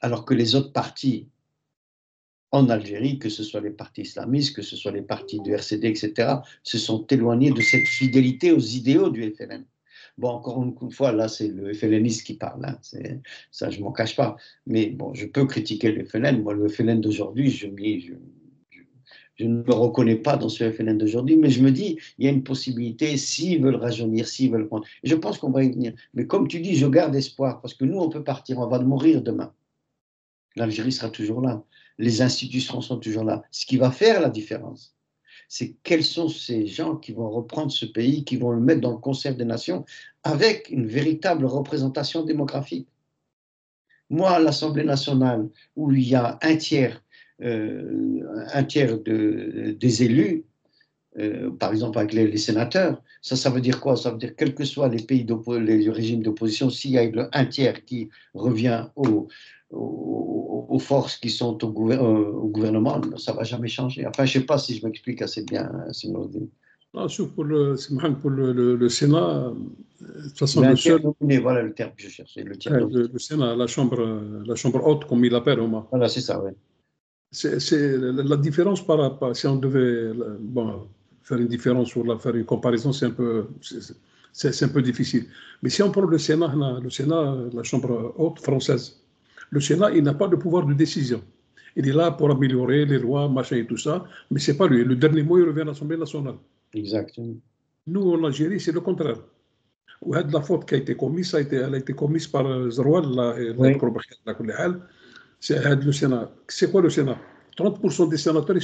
Alors que les autres partis en Algérie, que ce soit les partis islamistes, que ce soit les partis du RCD, etc., se sont éloignés de cette fidélité aux idéaux du FLN. Bon, encore une fois, là, c'est le FLNiste qui parle, hein. Ça, je ne m'en cache pas. Mais bon, je peux critiquer le FLN. Moi, le FLN d'aujourd'hui, je ne me reconnais pas dans ce FLN d'aujourd'hui, mais je me dis, il y a une possibilité, s'ils veulent rajeunir, s'ils veulent prendre. Et je pense qu'on va y venir. Mais comme tu dis, je garde espoir, parce que nous, on peut partir, on va mourir demain. L'Algérie sera toujours là. Les institutions sont toujours là. Ce qui va faire la différence, c'est quels sont ces gens qui vont reprendre ce pays, qui vont le mettre dans le concert des nations, avec une véritable représentation démographique. Moi, à l'Assemblée nationale, où il y a un tiers des élus, par exemple avec les sénateurs, ça veut dire quoi? Ça veut dire quels que soient les régimes d'opposition, s'il y a un tiers qui revient aux forces qui sont au gouvernement, ça ne va jamais changer. Enfin, je ne sais pas si je m'explique assez bien, Simoudine. Pour le Sénat, de toute façon, le seul... Voilà le terme que je cherchais. Le Sénat, la chambre haute, comme il l'appelle, Omar. Voilà, c'est ça, oui. C'est la différence par rapport... Si on devait faire une différence ou faire une comparaison, c'est un peu difficile. Mais si on prend le Sénat, la chambre haute française, le Sénat, il n'a pas de pouvoir de décision. Il est là pour améliorer les lois, machin et tout ça, mais ce n'est pas lui. Le dernier mot, il revient à l'Assemblée nationale. Exactement. Nous, en Algérie, c'est le contraire. La faute qui a été commise, elle a été commise par Zeroual, C'est le Sénat. C'est quoi le Sénat? 30% des sénateurs, ils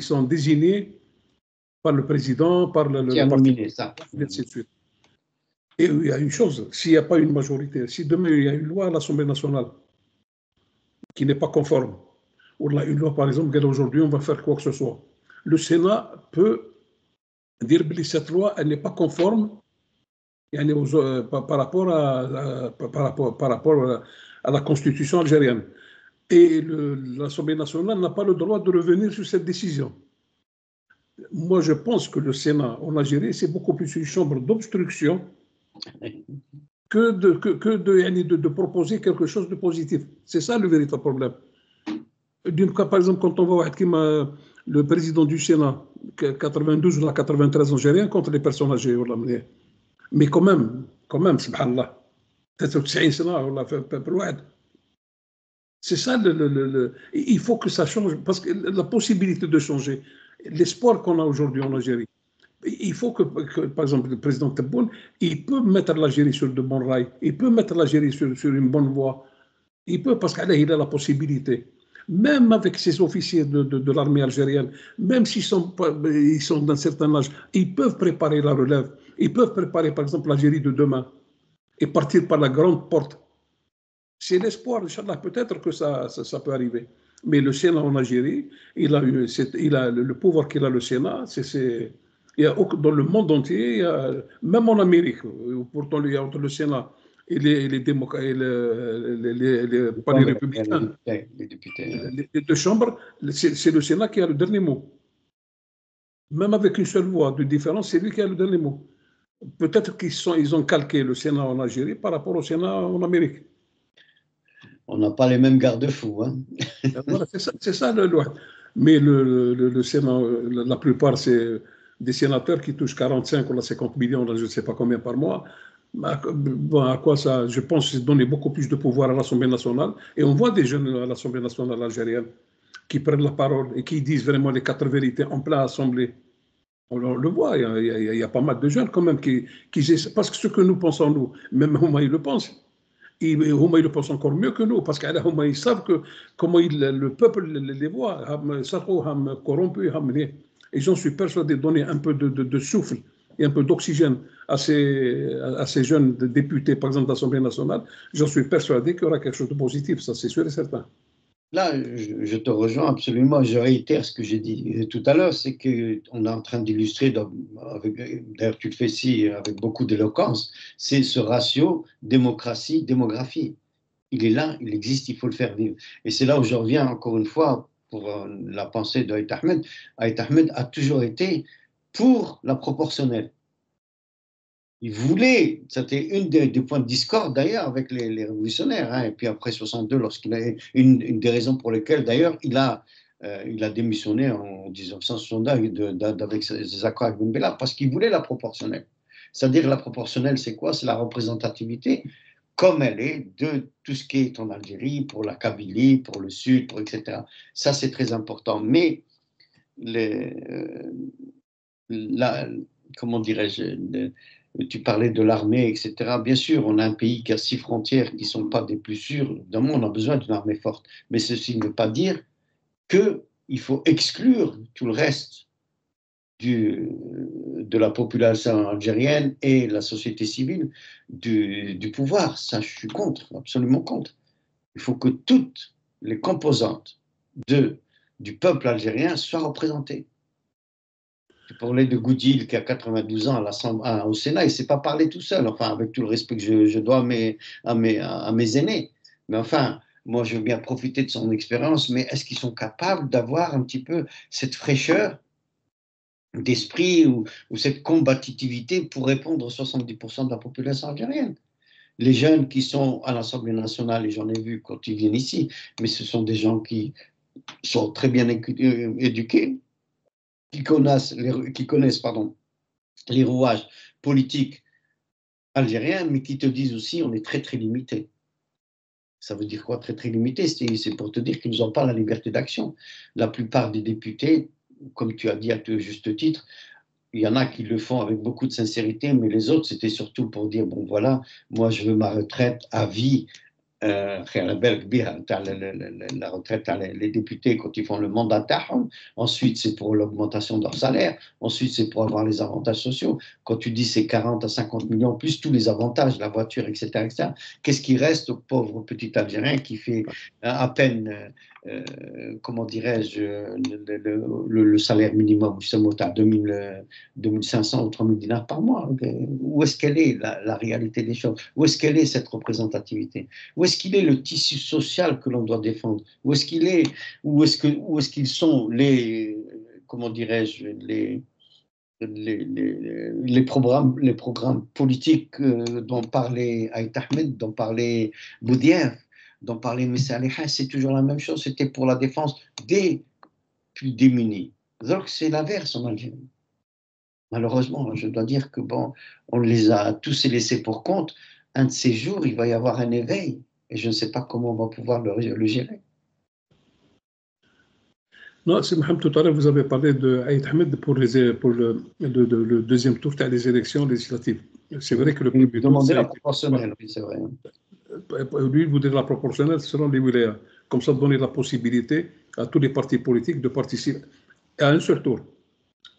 sont désignés par le président, par Qui a le parti, nominé ça? et ainsi de suite. Et il y a une chose, s'il n'y a pas une majorité, si demain il y a une loi à l'Assemblée nationale qui n'est pas conforme, ou là, une loi par exemple, aujourd'hui on va faire quoi que ce soit, le Sénat peut dire que cette loi, elle n'est pas conforme par rapport à la Constitution algérienne. Et l'Assemblée nationale n'a pas le droit de revenir sur cette décision. Moi, je pense que le Sénat en Algérie, c'est beaucoup plus une chambre d'obstruction que de proposer quelque chose de positif. C'est ça le véritable problème. Par exemple, quand on voit le président du Sénat, 92 ou 93 ans, j'ai rien contre les personnes âgées, mais quand même, subhanallah, peut-être 90 ans, c'est ça, il faut que ça change, parce que la possibilité de changer, l'espoir qu'on a aujourd'hui en Algérie, il faut que, par exemple, le président Tebboune, il peut mettre l'Algérie sur de bons rails, il peut mettre l'Algérie sur une bonne voie, il peut, parce qu'il a la possibilité. Même avec ses officiers de l'armée algérienne, même s'ils sont d'un certain âge, ils peuvent préparer la relève, ils peuvent préparer, par exemple, l'Algérie de demain et partir par la grande porte. C'est l'espoir, Inch'Allah, peut-être que ça peut arriver. Mais le Sénat en Algérie, il a le pouvoir qu'il a, le Sénat, dans le monde entier, même en Amérique, pourtant il y a entre le Sénat et les démocrates, pas les républicains, les députés. les deux chambres, c'est le Sénat qui a le dernier mot. Même avec une seule voix de différence, c'est lui qui a le dernier mot. Peut-être qu'ils ont calqué le Sénat en Algérie par rapport au Sénat en Amérique. On n'a pas les mêmes garde-fous. Hein. Voilà, c'est ça le loi. Mais le Sénat, la plupart, c'est des sénateurs qui touchent 45 ou 50 millions, je ne sais pas combien par mois. Bon, à quoi ça? Je pense que c'est donner beaucoup plus de pouvoir à l'Assemblée nationale. Et on voit des jeunes à l'Assemblée nationale algérienne qui prennent la parole et qui disent vraiment les 4 vérités en plein assemblée. On le voit, il y a pas mal de jeunes quand même qui parce que ce que nous pensons, nous, même Houma, il le pense. Et Houma, il le pense encore mieux que nous, parce qu'Houma, ils savent comment le peuple les voit, corrompus, et j'en suis persuadé de donner un peu de souffle et un peu d'oxygène à ces jeunes députés, par exemple, d'Assemblée nationale. J'en suis persuadé qu'il y aura quelque chose de positif, ça c'est sûr et certain. Là, je te rejoins absolument. Je réitère ce que j'ai dit tout à l'heure, c'est qu'on est en train d'illustrer, d'ailleurs tu le fais ici avec beaucoup d'éloquence, c'est ce ratio démocratie-démographie. Il est là, il existe, il faut le faire vivre. Et c'est là où je reviens encore une fois pour la pensée d'Aït Ahmed. Aït Ahmed a toujours été pour la proportionnelle. Il voulait, c'était une des points de discorde d'ailleurs avec les révolutionnaires, hein, et puis après 62, lorsqu'il a une des raisons pour lesquelles d'ailleurs il a démissionné en 1962 avec ses accords avec Ben Bella, parce qu'il voulait la proportionnelle. C'est-à-dire la proportionnelle, c'est quoi? C'est la représentativité comme elle est de tout ce qui est en Algérie, pour la Kabylie, pour le Sud, etc. Ça, c'est très important. Mais comment dirais-je, tu parlais de l'armée, etc. Bien sûr, on a un pays qui a 6 frontières qui ne sont pas des plus sûres d'un monde, on a besoin d'une armée forte. Mais ceci ne veut pas dire qu'il faut exclure tout le reste de la population algérienne et la société civile du pouvoir. Ça, je suis contre, absolument contre. Il faut que toutes les composantes du peuple algérien soient représentées. Tu parlais de Goudil qui a 92 ans au Sénat, il ne s'est pas parlé tout seul, enfin, avec tout le respect que je dois à mes aînés. Mais enfin, moi, je veux bien profiter de son expérience, mais est-ce qu'ils sont capables d'avoir un petit peu cette fraîcheur d'esprit ou cette combativité pour répondre aux 70% de la population algérienne? Les jeunes qui sont à l'Assemblée nationale, et j'en ai vu quand ils viennent ici, mais ce sont des gens qui sont très bien éduqués, qui connaissent les rouages politiques algériens, mais qui te disent aussi on est très très limité. Ça veut dire quoi très très limité? C'est pour te dire qu'ils n'ont pas la liberté d'action. La plupart des députés, comme tu as dit à juste titre, il y en a qui le font avec beaucoup de sincérité, mais les autres, c'était surtout pour dire, bon voilà, moi je veux ma retraite à vie la retraite, les députés, quand ils font le mandat, ensuite c'est pour l'augmentation de leur salaire, ensuite c'est pour avoir les avantages sociaux. Quand tu dis c'est 40 à 50 millions, plus tous les avantages, la voiture, etc., etc., qu'est-ce qui reste au pauvre petit Algérien qui fait à peine, comment dirais-je, le salaire minimum, justement, à 2500 ou 3000 dinars par mois? Où est-ce qu'elle est la réalité des choses? Où est-ce qu'elle est cette représentativité? Où est-ce qu'il est le tissu social que l'on doit défendre? Où est-ce qu'il est, où est-ce qu'ils sont les, comment dirais-je, les programmes politiques dont parlait Aït Ahmed, dont parlait Boudiaf, dont parlait Messa Aliha, c'est toujours la même chose, c'était pour la défense des plus démunis. Donc c'est l'inverse en Algérie. Malheureusement, je dois dire que bon, on les a tous laissés pour compte. Un de ces jours, il va y avoir un éveil, et je ne sais pas comment on va pouvoir le gérer. Non, c'est Mohamed, tout à l'heure, vous avez parlé de Aït Ahmed pour le deuxième tour des élections législatives. C'est vrai que le premier tour. Demander la proportionnelle, oui, c'est vrai. Lui, il voudrait la proportionnelle selon les wilayas. Comme ça, donner la possibilité à tous les partis politiques de participer à un seul tour.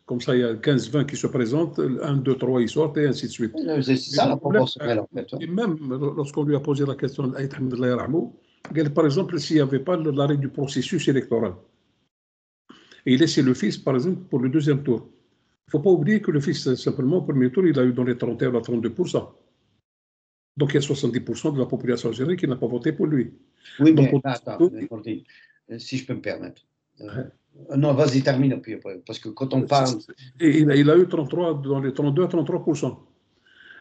Comme ça, il y a 15-20 qui se présentent, 1, 2, 3, ils sortent, et ainsi de suite. C'est ça la proportionnelle, en fait. Et même lorsqu'on lui a posé la question d'Aït Ahmed, par exemple, s'il n'y avait pas l'arrêt du processus électoral, et il laissait le fils, par exemple, pour le deuxième tour. Il ne faut pas oublier que le fils, simplement, au premier tour, il a eu dans les 31 à 32%. Donc, il y a 70% de la population algérienne qui n'a pas voté pour lui. Oui, donc, mais attends, si je peux me permettre. Non, vas-y, termine, parce que quand on parle... Et il a eu 33, dans les 32 à 33%.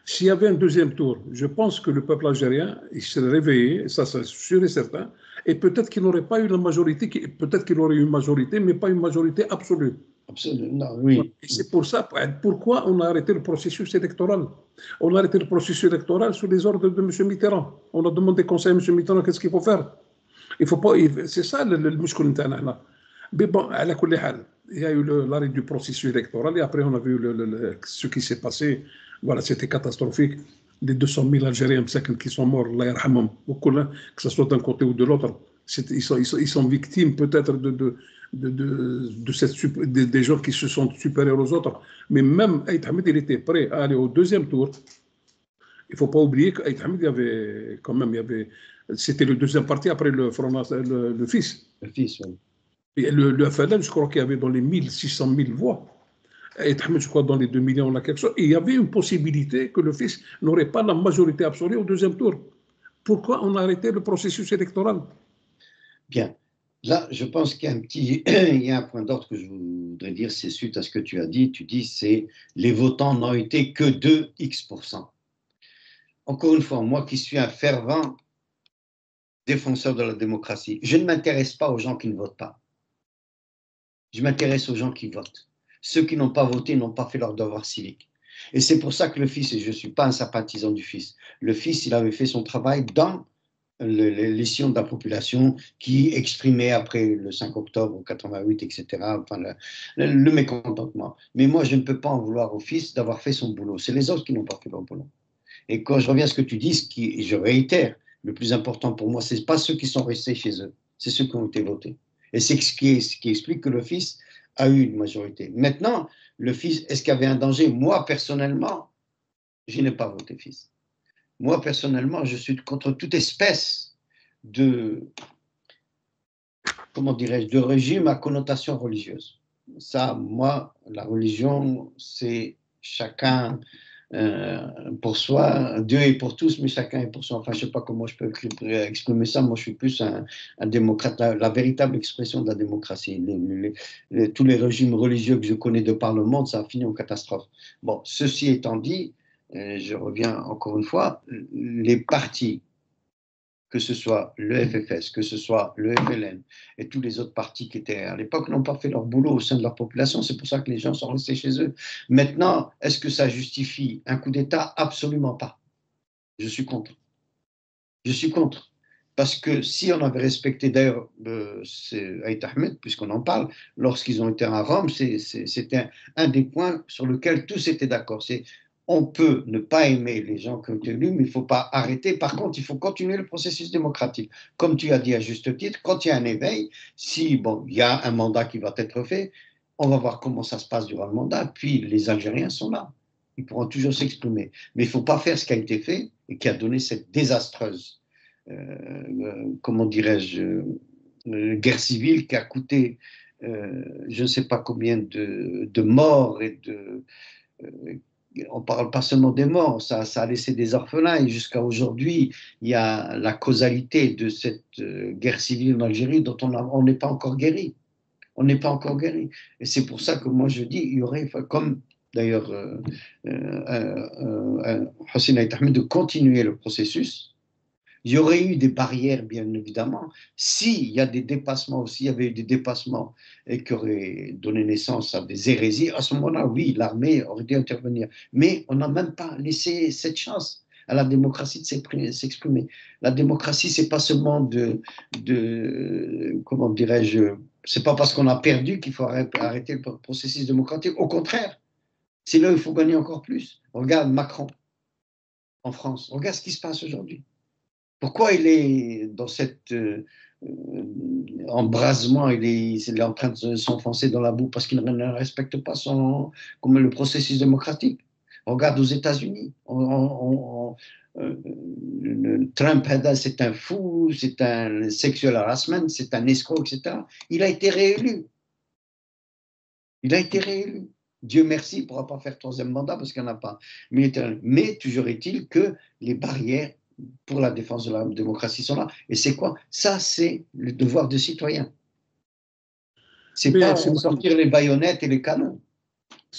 S'il y avait un deuxième tour, je pense que le peuple algérien, il serait réveillé, ça c'est sûr et certain, et peut-être qu'il n'aurait pas eu la majorité, peut-être qu'il aurait eu une majorité, mais pas une majorité absolue. Absolument, oui. Et c'est pour ça, pourquoi on a arrêté le processus électoral? On a arrêté le processus électoral sous les ordres de M. Mitterrand. On a demandé conseil à M. Mitterrand qu'est-ce qu'il faut faire. Il faut pas, c'est ça le muscle interne. Mais bon, à la kulli-hal, il y a eu l'arrêt du processus électoral et après on a vu ce qui s'est passé. Voilà, c'était catastrophique. Les 200 000 Algériens qui sont morts, que ce soit d'un côté ou de l'autre, ils sont victimes peut-être des gens qui se sont supérieurs aux autres. Mais même Aït Ahmed, il était prêt à aller au deuxième tour. Il ne faut pas oublier qu'Aït Ahmed, c'était le deuxième parti après le fils. Le fils, oui. Et le FLN, je crois qu'il y avait dans les 600 000 voix. Et je crois dans les 2 millions, on a quelque chose. Et il y avait une possibilité que le fils n'aurait pas la majorité absolue au deuxième tour. Pourquoi on a arrêté le processus électoral? Bien. Là, je pense qu'il y a il y a un point d'ordre que je voudrais dire, c'est suite à ce que tu as dit. Tu dis, c'est les votants n'ont été que de X%. Encore une fois, moi qui suis un fervent défenseur de la démocratie, je ne m'intéresse pas aux gens qui ne votent pas. Je m'intéresse aux gens qui votent. Ceux qui n'ont pas voté n'ont pas fait leur devoir civique. Et c'est pour ça que le fils, et je ne suis pas un sympathisant du fils, le fils, il avait fait son travail dans l'élection de la population qui exprimait après le 5 octobre 88, etc., enfin le mécontentement. Mais moi, je ne peux pas en vouloir au fils d'avoir fait son boulot. C'est les autres qui n'ont pas fait leur boulot. Et quand je reviens à ce que tu dis, et je réitère, le plus important pour moi, ce n'est pas ceux qui sont restés chez eux, c'est ceux qui ont été votés. Et c'est ce qui explique que le fils a eu une majorité. Maintenant, le fils, est-ce qu'il y avait un danger? Moi, personnellement, je n'ai pas voté fils. Moi, personnellement, je suis contre toute espèce de, comment dirais-je, de régime à connotation religieuse. Ça, moi, la religion, c'est chacun pour soi, Dieu est pour tous, mais chacun est pour soi. Enfin, je ne sais pas comment je peux exprimer ça. Moi, je suis plus un démocrate, la véritable expression de la démocratie. Tous les régimes religieux que je connais de par le monde, ça a fini en catastrophe. Bon, ceci étant dit, je reviens encore une fois, les partis, que ce soit le FFS, que ce soit le FLN et tous les autres partis qui étaient à l'époque, n'ont pas fait leur boulot au sein de leur population. C'est pour ça que les gens sont restés chez eux. Maintenant, est-ce que ça justifie un coup d'État? Absolument pas. Je suis contre. Je suis contre. Parce que si on avait respecté, d'ailleurs, Aït Ahmed, puisqu'on en parle, lorsqu'ils ont été à Rome, c'était un des points sur lesquels tous étaient d'accord. C'est On peut ne pas aimer les gens qui ont été élus, mais il ne faut pas arrêter. Par contre, il faut continuer le processus démocratique. Comme tu as dit à juste titre, quand il y a un éveil, si bon, il y a un mandat qui va être fait, on va voir comment ça se passe durant le mandat. Puis les Algériens sont là. Ils pourront toujours s'exprimer. Mais il ne faut pas faire ce qui a été fait et qui a donné cette désastreuse, comment dirais-je, guerre civile qui a coûté je ne sais pas combien de morts et on ne parle pas seulement des morts, ça a laissé des orphelins et jusqu'à aujourd'hui, il y a la causalité de cette guerre civile en Algérie dont on n'est pas encore guéri. On n'est pas encore guéri. Et c'est pour ça que moi je dis, il y aurait, comme d'ailleurs Hossein Ait Ahmed, de continuer le processus. Il y aurait eu des barrières, bien évidemment. S'il y a des dépassements, s'il y avait eu des dépassements et qui auraient donné naissance à des hérésies, à ce moment-là, oui, l'armée aurait dû intervenir. Mais on n'a même pas laissé cette chance à la démocratie de s'exprimer. La démocratie, c'est pas seulement comment dirais-je, c'est pas parce qu'on a perdu qu'il faut arrêter le processus démocratique. Au contraire, c'est là où il faut gagner encore plus. Regarde Macron en France. Regarde ce qui se passe aujourd'hui. Pourquoi il est dans cet embrasement, il est en train de s'enfoncer dans la boue parce qu'il ne respecte pas comme le processus démocratique. On regarde aux États-Unis. Trump, c'est un fou, c'est un sexual harassment, c'est un escroc, etc. Il a été réélu. Il a été réélu. Dieu merci, il ne pourra pas faire troisième mandat parce qu'il n'y en a pas. Mais toujours est-il que les barrières pour la défense de la démocratie sont là. Et c'est quoi? Ça, c'est le devoir de citoyen. C'est pas sortir les baïonnettes et les canons.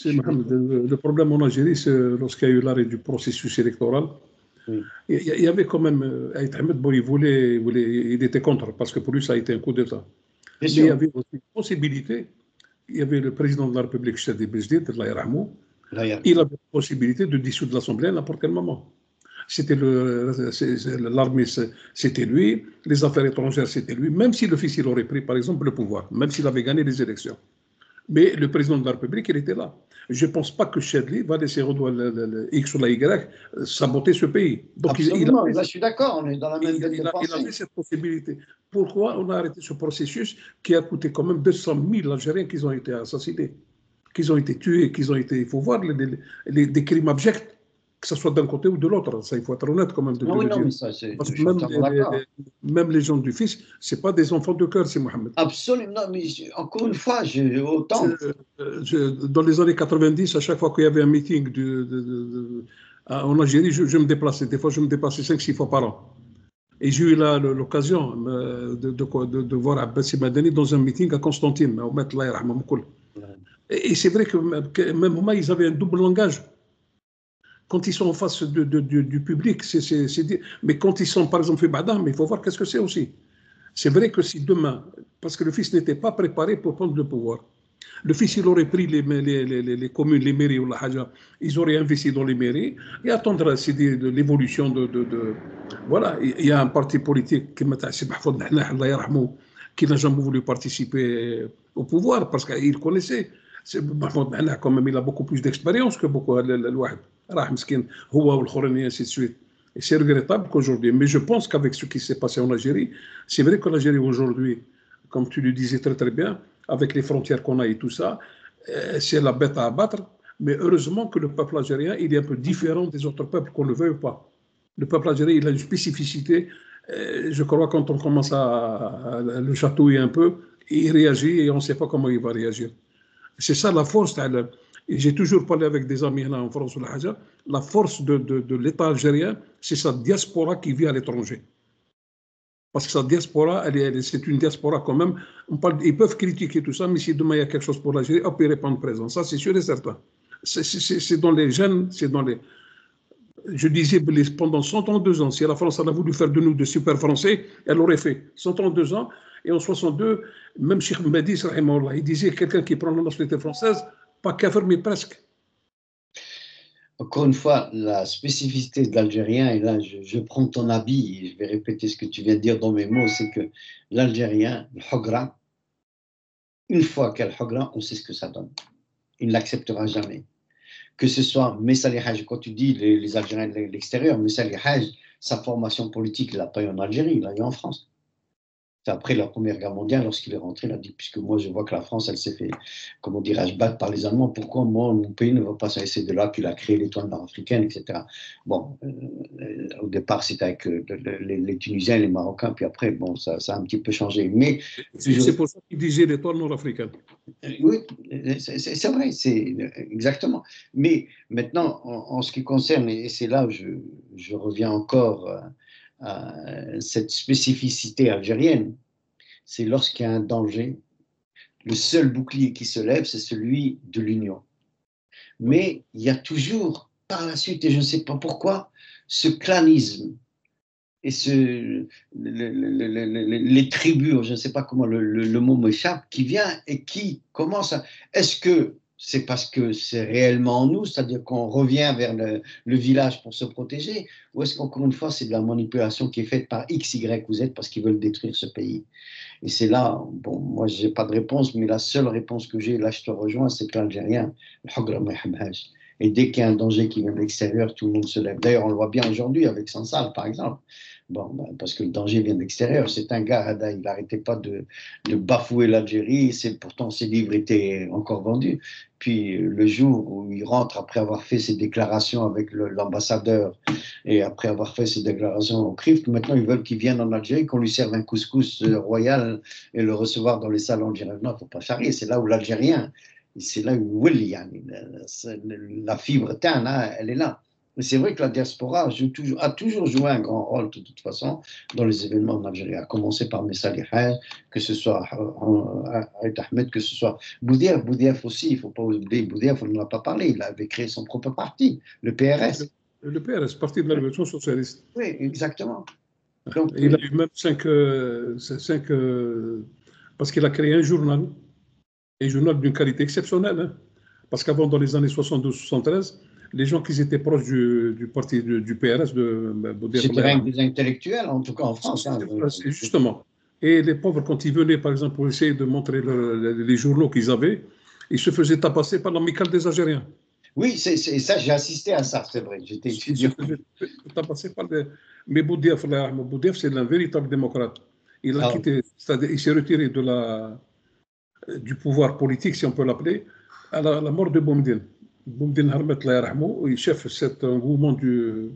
Mohamed, le problème en Algérie, c'est lorsqu'il y a eu l'arrêt du processus électoral, oui. Il y avait quand même, Ait Ahmed, bon, il était contre, parce que pour lui, ça a été un coup d'État. Mais il y avait aussi une possibilité, il y avait le président de la République, Chadi Bejdid, Allah yarhamou, il avait la possibilité de dissoudre l'Assemblée à n'importe quel moment. C'était l'armée, c'était lui, les affaires étrangères, c'était lui, même si le fils, il aurait pris, par exemple, le pouvoir, même s'il avait gagné les élections. Mais le président de la République, il était là. Je ne pense pas que Chadli va laisser le X ou la Y saboter ce pays. Donc, absolument, là je suis d'accord, on est dans la même veine de pensée. Il avait cette possibilité. Pourquoi on a arrêté ce processus qui a coûté quand même 200 000 Algériens qui ont été assassinés, qui ont été tués, il faut voir des crimes abjects, que ce soit d'un côté ou de l'autre. Ça, il faut être honnête quand même de le dire. Mais ça, parce que même les gens du fils, ce n'est pas des enfants de cœur, c'est Mohamed. Absolument, non, mais encore une fois, autant. Dans les années 90, à chaque fois qu'il y avait un meeting en Algérie, je me déplaçais. Des fois, je me déplaçais 5-6 fois par an. Et j'ai eu l'occasion de voir Abbassi Madani dans un meeting à Constantine, au Met Allah yarhamou koul. Et c'est vrai que même moi, ils avaient un double langage. Quand ils sont en face du public, mais quand ils sont, par exemple, fait Badam, il faut voir qu'est-ce que c'est aussi. C'est vrai que si demain, parce que le fils n'était pas préparé pour prendre le pouvoir, le fils, il aurait pris les communes, les mairies ou la haja, ils auraient investi dans les mairies et attendre de l'évolution Voilà, il y a un parti politique qui n'a jamais voulu participer au pouvoir parce qu'il connaissait. Quand même, il a beaucoup plus d'expérience que beaucoup الواحد راح مسكين هو والخرين et ainsi de suite. Et c'est regrettable qu'aujourd'hui, mais je pense qu'avec ce qui s'est passé en Algérie, c'est vrai que l'Algérie aujourd'hui, comme tu le disais très très bien, avec les frontières qu'on a et tout ça, c'est la bête à abattre, mais heureusement que le peuple algérien, il est un peu différent des autres peuples, qu'on ne le veuille pas. Le peuple algérien, il a une spécificité, je crois quand on commence à le chatouiller un peu, il réagit et on ne sait pas comment il va réagir. C'est ça la force. J'ai toujours parlé avec des amis là en France. La force de l'État algérien, c'est sa diaspora qui vit à l'étranger. Parce que sa diaspora, c'est une diaspora quand même. Ils peuvent critiquer tout ça, mais si demain il y a quelque chose pour l'Algérie, hop, ils répondent présent. Ça, c'est sûr et certain. C'est dans les gènes, c'est dans les. Je disais pendant 132 ans, si la France a voulu faire de nous de super Français, elle l'aurait fait. 132 ans. Et en 62, même Cheikh Mbadi, il disait quelqu'un qui prend la nationalité française, pas kafir, mais presque. Encore une fois, la spécificité de l'Algérien, et là je prends ton avis, et je vais répéter ce que tu viens de dire dans mes mots, c'est que l'Algérien, le Hogra, une fois qu'il y a le Hogra, on sait ce que ça donne. Il ne l'acceptera jamais. que ce soit Messali Haj, quand tu dis les Algériens de l'extérieur, Messali Haj, sa formation politique, il l'a pas eu en Algérie, il l'a eu en France. C'est après la Première Guerre mondiale, lorsqu'il est rentré, il a dit, puisque moi je vois que la France, elle s'est fait, comment dirais-je, battre par les Allemands, pourquoi moi, mon pays ne va pas s'arrêter de là, qu'il a créé l'étoile nord-africaine, etc. Bon, au départ, c'était avec les Tunisiens, les Marocains, puis après, bon, ça a un petit peu changé. Mais c'est pour ça qu'il disait l'étoile nord-africaine. oui, c'est vrai, c'est exactement. Mais maintenant, en ce qui concerne, et c'est là où je reviens encore à cette spécificité algérienne, c'est lorsqu'il y a un danger, le seul bouclier qui se lève, c'est celui de l'union. Mais il y a toujours, par la suite, et je ne sais pas pourquoi, ce clanisme et les tribus, je ne sais pas comment le mot m'échappe, qui vient et qui commence à... Est-ce que c'est parce que c'est réellement en nous, c'est-à-dire qu'on revient vers le village pour se protéger, ou est-ce qu'encore une fois, c'est de la manipulation qui est faite par X, Y ou Z parce qu'ils veulent détruire ce pays? Et c'est là, bon, moi, je n'ai pas de réponse, mais la seule réponse que j'ai, là, je te rejoins, c'est que l'Algérien, et dès qu'il y a un danger qui vient de l'extérieur, tout le monde se lève. D'ailleurs, on le voit bien aujourd'hui avec Sansal, par exemple. Bon, ben, parce que le danger vient de l'extérieur. C'est un gars, Hada, il n'arrêtait pas de bafouer l'Algérie. Pourtant, ses livres étaient encore vendus. Puis, le jour où il rentre, après avoir fait ses déclarations avec l'ambassadeur et après avoir fait ses déclarations au CRIF, maintenant, ils veulent qu'il vienne en Algérie, qu'on lui serve un couscous royal et le recevoir dans les salons algériens. Non, il ne faut pas charrier. C'est là où l'Algérien, c'est là où la fibre tana, elle est là. Mais c'est vrai que la diaspora a toujours joué un grand rôle, de toute façon, dans les événements en Algérie, à commencer par Messali Haj, que ce soit Aït Ahmed, que ce soit Boudiaf aussi, il ne faut pas oublier Boudiaf, on n'en a pas parlé, il avait créé son propre parti, le PRS. Le PRS, Parti de la Révolution Socialiste. Oui, exactement. Donc, il a eu même cinq parce qu'il a créé un journal d'une qualité exceptionnelle. Hein. Parce qu'avant, dans les années 72-73, les gens qui étaient proches du parti du PRS, c'était rien que des intellectuels, en tout cas en France. Justement. Et les pauvres, quand ils venaient, par exemple, pour essayer de montrer les journaux qu'ils avaient, ils se faisaient tabasser par l'amicale des Algériens. Oui, ça, j'ai assisté à ça, c'est vrai. J'étais étudiant. Mais Boudiaf, c'est un véritable démocrate. Il a quitté, c'est-à-dire il s'est retiré du pouvoir politique, si on peut l'appeler, à la mort de Boumdine. Boumdine Harmet, il chef cet engouement de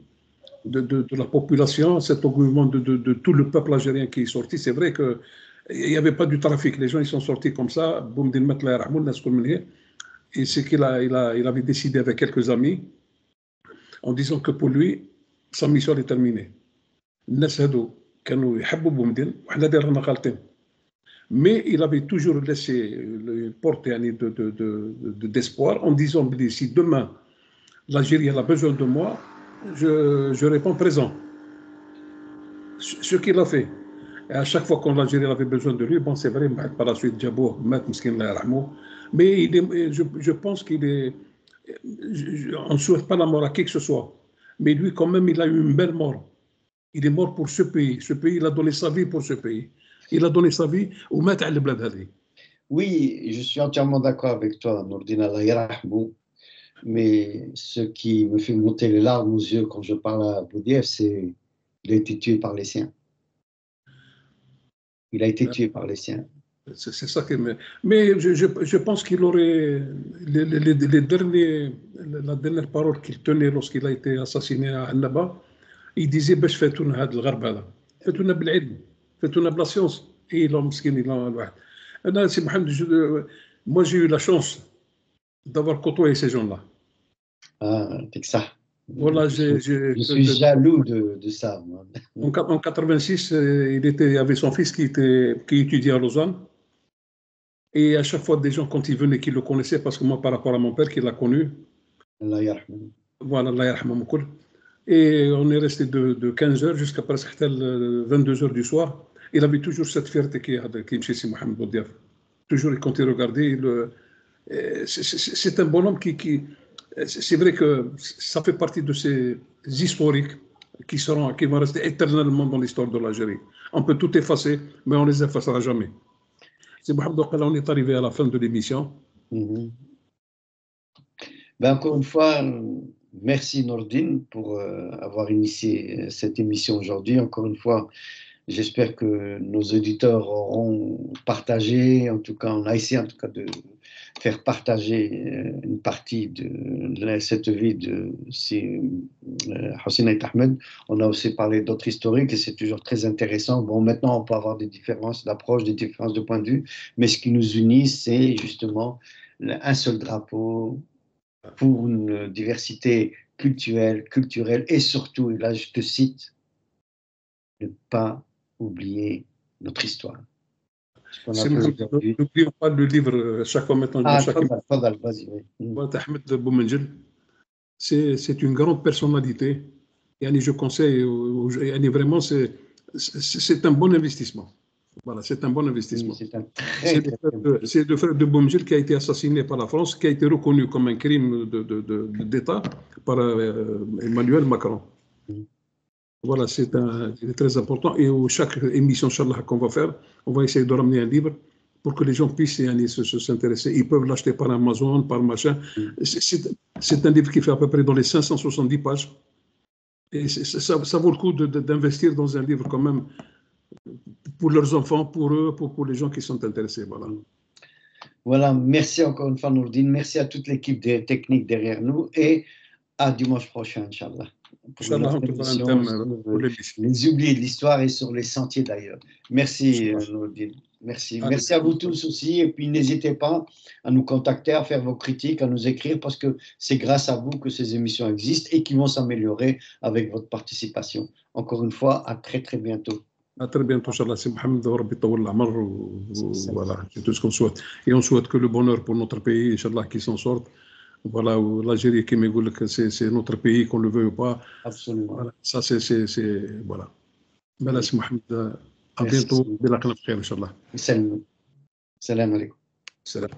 la population, cet engouement de tout le peuple algérien qui est sorti. C'est vrai qu'il n'y avait pas du trafic. Les gens ils sont sortis comme ça. Boumdine Harmet, et c'est qu'il avait décidé avec quelques amis en disant que pour lui, sa mission est terminée. Mais il avait toujours laissé une porte d'espoir en disant si demain l'Algérie a besoin de moi, je réponds présent. Ce qu'il a fait. Et à chaque fois que l'Algérie avait besoin de lui, bon, c'est vrai, par la suite, Djabo, mais je pense qu'il est. On ne souhaite pas la mort à qui que ce soit. Mais lui, quand même, il a eu une belle mort. Il est mort pour ce pays. Ce pays, il a donné sa vie pour ce pays. Il a donné sa vie au maître al-Blad. Oui, je suis entièrement d'accord avec toi, Nourdine Allah yarahmou. Mais ce qui me fait monter les larmes aux yeux quand je parle à Boudiaf, c'est qu'il a été tué par les siens. Il a été tué par les siens. C'est ça qui me... Mais je pense qu'il aurait... La dernière parole qu'il tenait lorsqu'il a été assassiné à Annaba, il disait باش فاتونا هذا الغرب هذا فاتونا بالعلم فاتونا بلا سيونس اي لا مسكين الا الواحد انا سي محمد moi j'ai eu la chance d'avoir côtoyé ces gens-là. Ah, c'est ça. Voilà, je suis jaloux de ça. Moi. En 86, il avait son fils qui étudiait à Lausanne. Et à chaque fois, des gens, quand ils venaient, qui le connaissaient, parce que moi, par rapport à mon père, qui l'a connu, voilà, Allah yarhamou koul. Et on est resté de 15h jusqu'à presque 22h du soir. Il avait toujours cette fierté qui est chez Mohamed Boudiaf. Toujours, quand il regardait, c'est un bonhomme qui c'est vrai que ça fait partie de ces historiques qui vont rester éternellement dans l'histoire de l'Algérie. On peut tout effacer, mais on ne les effacera jamais. C'est Mohamed Oqala, on est arrivé à la fin de l'émission. Ben, encore une fois, merci Nordine pour avoir initié cette émission aujourd'hui. Encore une fois, j'espère que nos auditeurs auront partagé, en tout cas, on a essayé en tout cas de faire partager une partie de cette vie de Hossein Ait Ahmed. On a aussi parlé d'autres historiques et c'est toujours très intéressant. Bon, maintenant, on peut avoir des différences d'approche, des différences de point de vue, mais ce qui nous unit, c'est justement un seul drapeau pour une diversité culturelle et surtout, et là je te cite, ne pas oublier notre histoire. N'oublions pas le livre, chaque fois maintenant, vas-y. Ahmed Boumenjel, c'est une grande personnalité. Et je conseille, vraiment, c'est un bon investissement. Voilà, c'est un bon investissement. C'est le frère de Boumenjel qui a été assassiné par la France, qui a été reconnu comme un crime d'État par Emmanuel Macron. Voilà, c'est très important. Et chaque émission, Inch'Allah, qu'on va faire, on va essayer de ramener un livre pour que les gens puissent s'intéresser. Ils peuvent l'acheter par Amazon, par machin. C'est un livre qui fait à peu près dans les 570 pages. Et ça vaut le coup d'investir dans un livre quand même pour leurs enfants, pour eux, pour les gens qui sont intéressés. Voilà. Voilà, merci encore une fois, Nourdine. Merci à toute l'équipe technique derrière nous et à dimanche prochain, Inch'Allah. Inch'Allah, on trouvera un thème pour l'émission. Les oubliés de l'histoire et sur les sentiers d'ailleurs. Merci, Nourdine. Merci. Merci à vous tous aussi. Et puis, n'hésitez pas à nous contacter, à faire vos critiques, à nous écrire, parce que c'est grâce à vous que ces émissions existent et qui vont s'améliorer avec votre participation. Encore une fois, à très, très bientôt. À très bientôt, Inch'Allah. C'est Mohamed, Rabbi Tawal Lamar. Voilà, c'est tout ce qu'on souhaite. Et on souhaite que le bonheur pour notre pays, Inch'Allah, qui s'en sorte. Voilà, l'Algérie qui me dit que c'est notre pays, qu'on le veut ou pas. Absolument. Voilà, ça, c'est. Voilà. Merci, Mohamed. À bientôt. Inch'Allah. Salam alaikum. Salam.